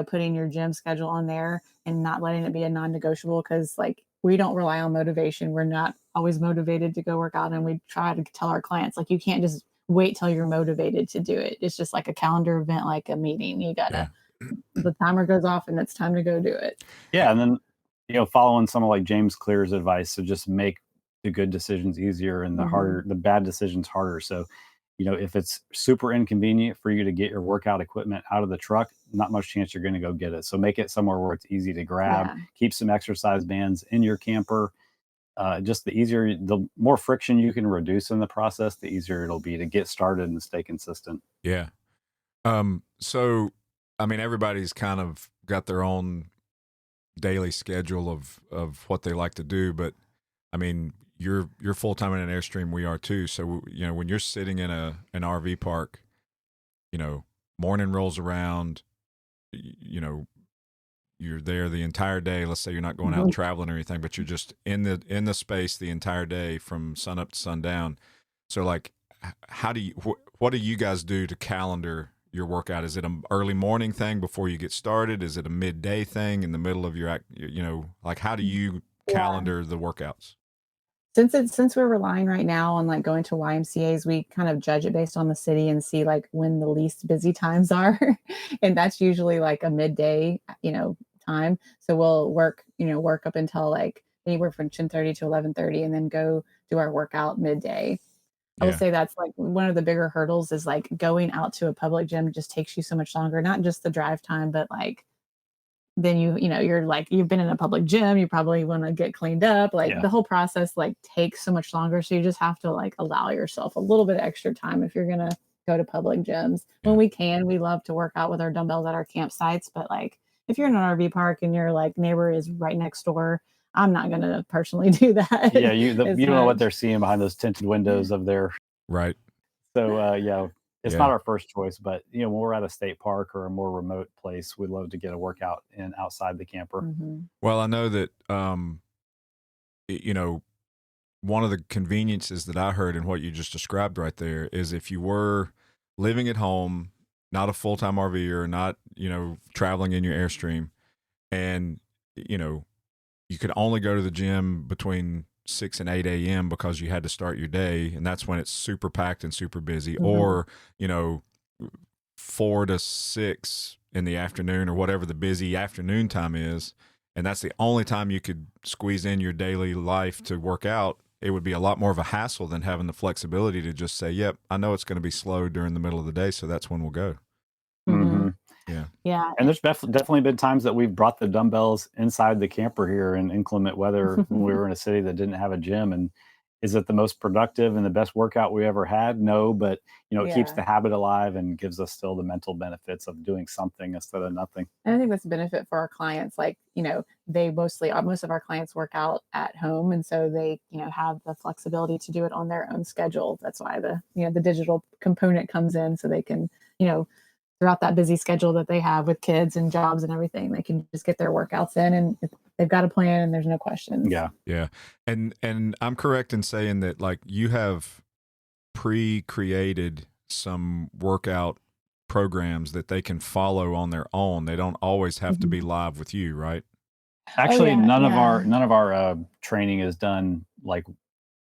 putting your gym schedule on there and not letting it be a non-negotiable. Cause like we don't rely on motivation. We're not always motivated to go work out. And we try to tell our clients, like, you can't just wait till you're motivated to do it. It's just like a calendar event, like a meeting. You gotta, the timer goes off and it's time to go do it. Yeah. And then, following some of like James Clear's advice to just make the good decisions easier and the bad decisions harder. So, if it's super inconvenient for you to get your workout equipment out of the truck, not much chance you're going to go get it. So make it somewhere where it's easy to grab, keep some exercise bands in your camper. Just the more friction you can reduce in the process, the easier it'll be to get started and stay consistent. Yeah. So, I mean, everybody's kind of got their own daily schedule of what they like to do, but I mean, you're full-time in an Airstream. We are too. So, when you're sitting in an RV park, morning rolls around, you're there the entire day. Let's say you're not going out traveling or anything, but you're just in the space the entire day from sun up to sundown. So like, what do you guys do to calendar your workout? Is it an early morning thing before you get started? Is it a midday thing in the middle of your like how do you calendar the workouts? Since we're relying right now on like going to YMCAs, we kind of judge it based on the city and see like when the least busy times are. And that's usually like a midday, time. So we'll work up until like anywhere from 10:30 to 11:30 and then go do our workout midday. I would say that's like one of the bigger hurdles is like going out to a public gym just takes you so much longer, not just the drive time, but like then you're like, you've been in a public gym, you probably want to get cleaned up. Like the whole process like takes so much longer. So you just have to like allow yourself a little bit of extra time if you're going to go to public gyms. When we can, we love to work out with our dumbbells at our campsites. But like, if you're in an RV park and your like neighbor is right next door, I'm not going to personally do that. Yeah. You don't know what they're seeing behind those tinted windows of their. Right. So, it's not our first choice, but when we're at a state park or a more remote place, we'd love to get a workout in outside the camper. Well, I know that, one of the conveniences that I heard in what you just described right there is if you were living at home, not a full-time RVer, not, traveling in your Airstream, and you could only go to the gym between 6 and 8 a.m. because you had to start your day, and that's when it's super packed and super busy, or 4 to 6 in the afternoon or whatever the busy afternoon time is, and that's the only time you could squeeze in your daily life to work out. It would be a lot more of a hassle than having the flexibility to just say, yep, I know it's going to be slow during the middle of the day, so that's when we'll go. Mm-hmm. Yeah. And there's definitely been times that we've brought the dumbbells inside the camper here in inclement weather when we were in a city that didn't have a gym. And is it the most productive and the best workout we ever had? No, but it keeps the habit alive and gives us still the mental benefits of doing something instead of nothing. And I think that's a benefit for our clients. Like, they most of our clients work out at home. And so they, have the flexibility to do it on their own schedule. That's why the digital component comes in, so they can, throughout that busy schedule that they have with kids and jobs and everything, they can just get their workouts in, and they've got a plan and there's no questions. Yeah. And I'm correct in saying that, like, you have pre-created some workout programs that they can follow on their own. They don't always have to be live with you, right? Actually, none of our training is done like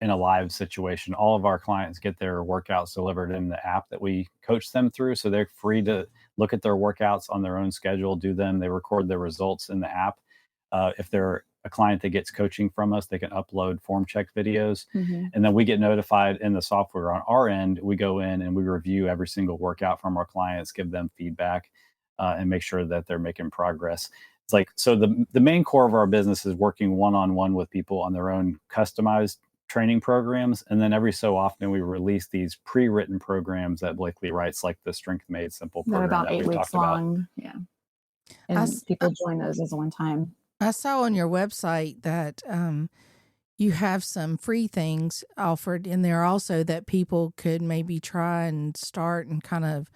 in a live situation. All of our clients get their workouts delivered in the app that we coach them through. So they're free to look at their workouts on their own schedule, do them. They record their results in the app. If they're a client that gets coaching from us, they can upload form check videos. And then we get notified in the software on our end. We go in and we review every single workout from our clients, give them feedback, and make sure that they're making progress. It's like, so the main core of our business is working one-on-one with people on their own customized training programs, and then every so often we release these pre-written programs that Blakely writes, like the Strength Made Simple program. They're about that 8 weeks long. Yeah, and people join those as one time. I saw on your website that you have some free things offered in there also that people could maybe try and start and kind of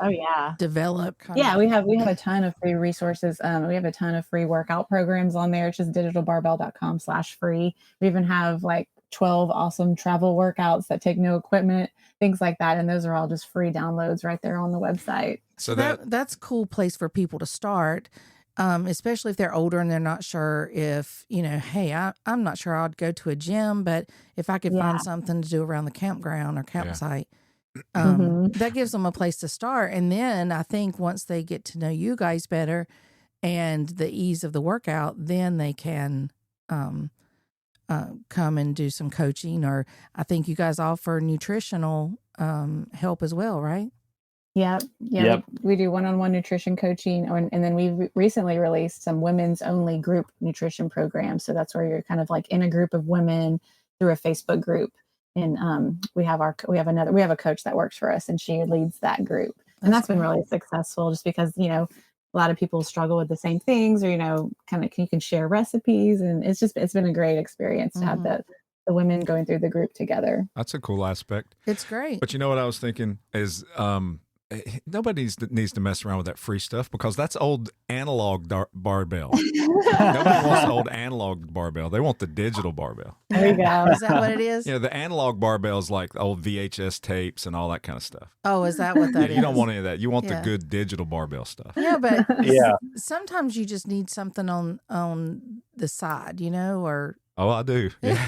develop. We have a ton of free resources. We have a ton of free workout programs on there. It's just digitalbarbell.com/free. We even have like 12 awesome travel workouts that take no equipment, things like that. And those are all just free downloads right there on the website. So that's a cool place for people to start, especially if they're older and they're not sure if, hey, I'm not sure I'd go to a gym, but if I could find something to do around the campground or campsite, that gives them a place to start. And then I think once they get to know you guys better and the ease of the workout, then they can come and do some coaching, or I think you guys offer nutritional help as well, right? Yep. We do one-on-one nutrition coaching, and then we recently released some women's only group nutrition programs. So that's where you're kind of like in a group of women through a Facebook group, and we have a coach that works for us, and she leads that group, and that's been really successful, just because a lot of people struggle with the same things, or you can share recipes, and it's been a great experience to have the women going through the group together. That's a cool aspect. It's great. But what I was thinking is nobody needs to mess around with that free stuff, because that's old analog barbell. Nobody wants the old analog barbell. They want the digital barbell. There you go. Is that what it is? The analog barbell is like old VHS tapes and all that kind of stuff. Oh, is that what that is? You don't want any of that. You want the good digital barbell stuff. Yeah, but sometimes you just need something on the side, or... Oh, I do. Yeah.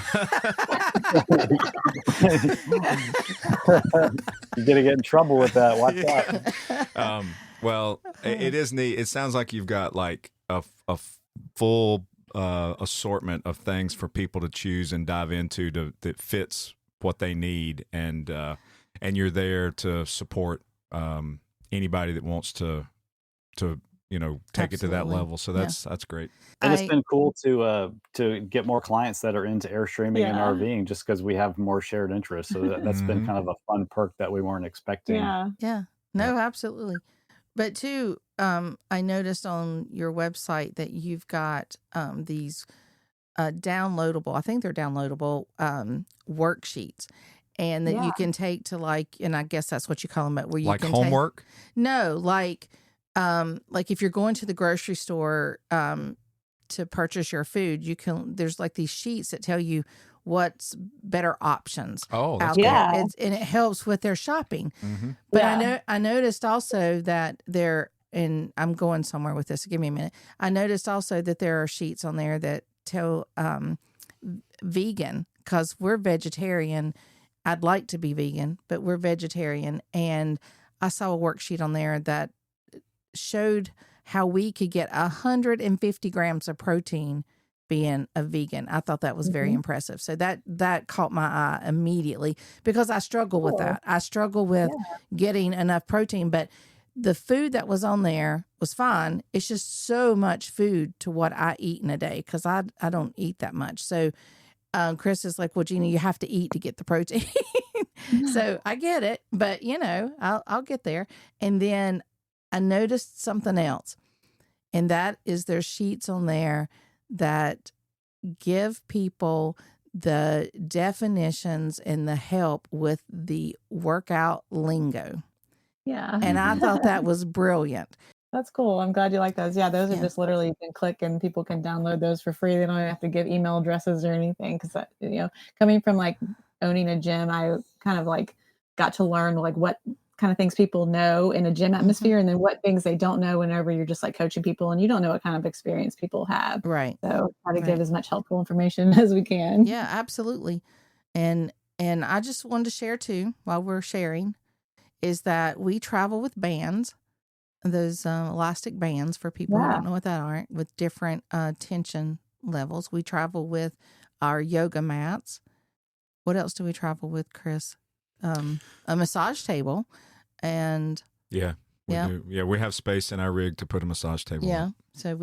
You're going to get in trouble with that. Watch out. Well, it is neat. It sounds like you've got like a full assortment of things for people to choose and dive into that fits what they need. And you're there to support anybody that wants to take it to that level. So that's great. And it's been cool to get more clients that are into Airstreaming and RVing, just because we have more shared interests. So that's been kind of a fun perk that we weren't expecting. Yeah. No, absolutely. But too, I noticed on your website that you've got these downloadable, I think they're downloadable worksheets. And that you can take to and I guess that's what you call them, where you like can homework? No, like if you're going to the grocery store to purchase your food, there's like these sheets that tell you what's better options out there. And it helps with their shopping. Mm-hmm. But I noticed also that they're and I'm going somewhere with this. Give me a minute. I noticed also that there are sheets on there that tell vegan, because we're vegetarian. I'd like to be vegan, but we're vegetarian. And I saw a worksheet on there that showed how we could get 150 grams of protein being a vegan. I thought that was very impressive. So that caught my eye immediately, because I struggle with that. I struggle with getting enough protein, but the food that was on there was fine. It's just so much food to what I eat in a day, because I don't eat that much. So Chris is like, well, Gina, you have to eat to get the protein. So I get it, but I'll get there. And then I noticed something else, and that is there's sheets on there that give people the definitions and the help with the workout lingo. Yeah. And I thought that was brilliant. That's cool. I'm glad you like those. Yeah, those are just literally, you can click and people can download those for free. They don't have to give email addresses or anything. Because coming from like owning a gym, I kind of like got to learn like what kind of things people know in a gym atmosphere, and then what things they don't know whenever you're just like coaching people and you don't know what kind of experience people have. Right. So try to give as much helpful information as we can. Yeah, absolutely. And I just wanted to share too, while we're sharing, is that we travel with bands, those elastic bands, for people who don't know what that are, with different tension levels. We travel with our yoga mats. What else do we travel with, Chris? A massage table. And we do. Yeah, we have space in our rig to put a massage table on. So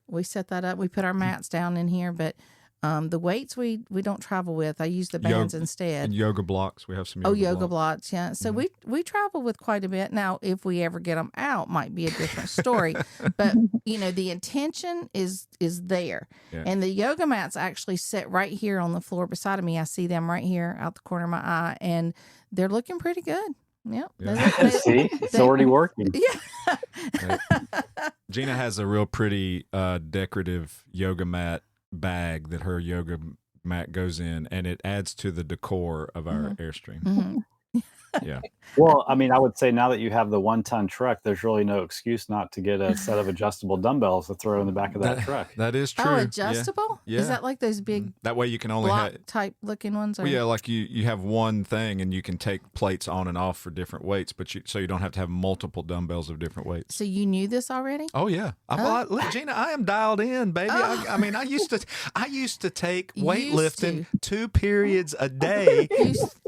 we set that up. We put our mats down in here, but the weights we don't travel with. I use the bands instead. And yoga blocks. We have some yoga blocks. Yeah. So we travel with quite a bit. Now, if we ever get them out, might be a different story. But the intention is there. Yeah. And the yoga mats actually sit right here on the floor beside of me. I see them right here out the corner of my eye, and they're looking pretty good. Yep. See, it's already working. Yeah. Gina has a real pretty decorative yoga mat bag that her yoga mat goes in, and it adds to the decor of our Airstream. Yeah. Well, I mean, I would say now that you have the 1-ton truck, there's really no excuse not to get a set of adjustable dumbbells to throw in the back of that truck. That is true. Oh, adjustable? Yeah. Is that like those big that way you can only block type looking ones? Or? Well, yeah, like you have one thing and you can take plates on and off for different weights, but so you don't have to have multiple dumbbells of different weights. So you knew this already? Oh yeah. Look, Gina, I am dialed in, baby. I mean, I used to take weightlifting 2 periods a day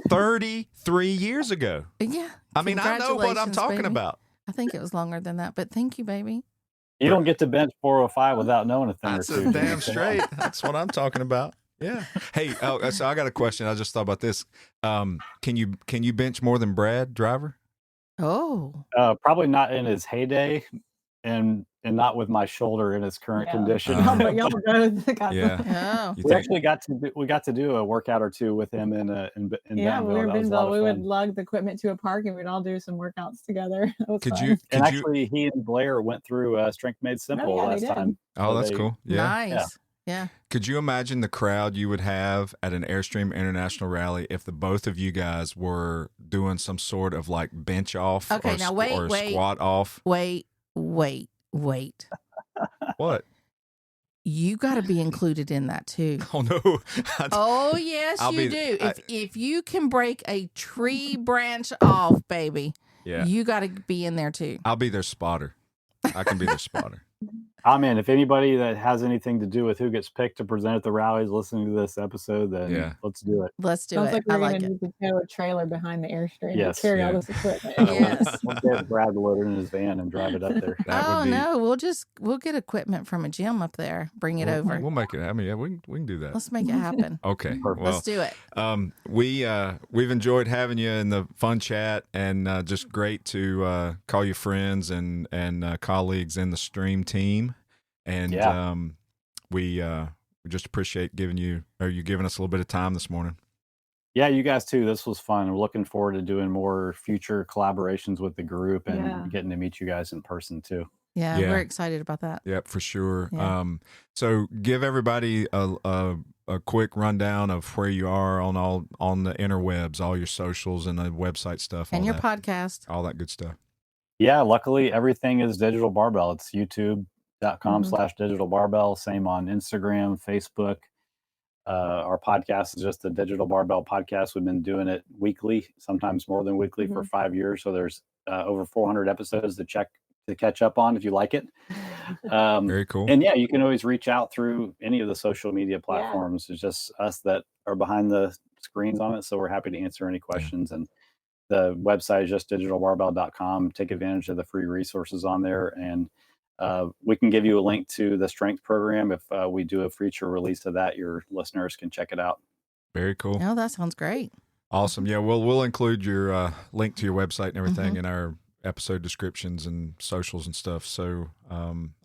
33 years ago. Yeah. I mean, I know what I'm talking about. I think it was longer than that, but thank you, baby. You don't get to bench 405 without knowing a thing That's or two. Damn straight. That's what I'm talking about. Yeah. Hey, so I got a question. I just thought about this. Can you bench more than Brad Driver? Oh. Probably not in his heyday, and not with my shoulder in its current condition. But y'all both got Yeah. We actually got to do a workout or two with him in yeah, Bentonville. we were in Bentonville. We would lug the equipment to a park and we'd all do some workouts together. That was fun. Actually, he and Blair went through Strength Made Simple last time. Oh, that's cool. Yeah. Nice. Yeah. Could you imagine the crowd you would have at an Airstream International rally if the both of you guys were doing some sort of like bench off or squat off? Wait. What? You got to be included in that too. Oh no! Oh yes, you do. If you can break a tree branch off, baby, you got to be in there too. I'll be their spotter. I can be their spotter. I'm in. If anybody that has anything to do with who gets picked to present at the rallies listening to this episode, then let's do it. Let's do Sounds it. Like we're going to need to tow a trailer behind the Airstream to carry all this equipment. Yes. We'll get Brad load in his van and drive it up there. No, we'll get equipment from a gym up there. Bring it over. We'll make it. I mean, we can do that. Let's make it happen. Okay. Perfect. Let's do it. We've enjoyed having you in the fun chat, and just great to call you friends and colleagues in the Stream team. And we just appreciate you giving us a little bit of time this morning. Yeah, you guys too. This was fun. We're looking forward to doing more future collaborations with the group and getting to meet you guys in person too. Yeah, we're excited about that. Yeah, for sure. Yeah. So give everybody a quick rundown of where you are on the interwebs, all your socials and the website stuff, and your podcast, all that good stuff. Yeah, luckily everything is Digital Barbell. It's youtube.com/Digital Barbell. Same on Instagram, Facebook. Our podcast is just the Digital Barbell podcast. We've been doing it weekly, sometimes more than weekly, for 5 years. So there's over 400 episodes to catch up on if you like it. Very cool. And yeah, you can always reach out through any of the social media platforms. It's just us that are behind the screens on it. So we're happy to answer any questions. And the website is just digitalbarbell.com. Take advantage of the free resources on there. And we can give you a link to the strength program. If we do a feature release of that, your listeners can check it out. Very cool. Oh, that sounds great. Awesome. Yeah, we'll include your link to your website and everything in our episode descriptions and socials and stuff. So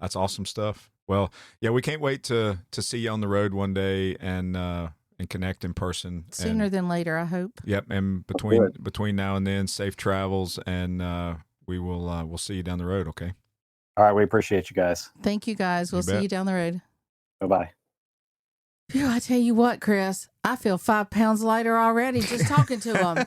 that's awesome stuff. Well, yeah, we can't wait to see you on the road one day and connect in person sooner than later, I hope. Yep. And between now and then, safe travels, and we'll see you down the road. Okay. All right. We appreciate you guys. Thank you guys. We'll see you down the road. Bye-bye. Phew, I tell you what, Chris, I feel 5 pounds lighter already just talking to them.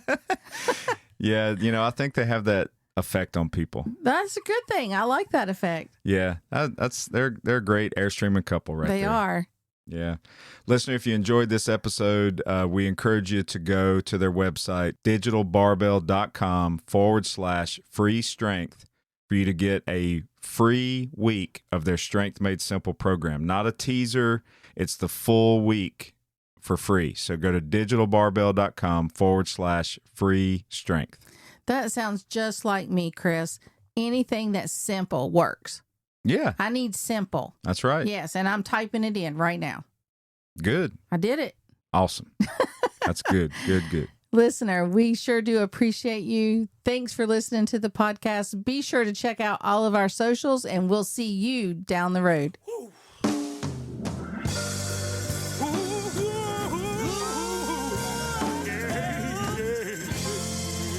Yeah. I think they have that effect on people. That's a good thing. I like that effect. Yeah. They're a great Airstream couple right there. They are. Yeah. Listener, if you enjoyed this episode, we encourage you to go to their website, digitalbarbell.com/free strength, for you to get a free week of their Strength Made Simple program. Not a teaser. It's the full week for free. So go to digitalbarbell.com/free strength. That sounds just like me, Chris. Anything that's simple works. Yeah. I need simple. That's right. Yes, and I'm typing it in right now. Good. I did it. Awesome. That's good. Good. Listener, we sure do appreciate you. Thanks for listening to the podcast. Be sure to check out all of our socials, and we'll see you down the road.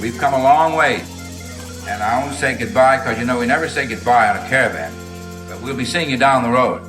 We've come a long way, and I only say goodbye because, we never say goodbye on a caravan, but we'll be seeing you down the road.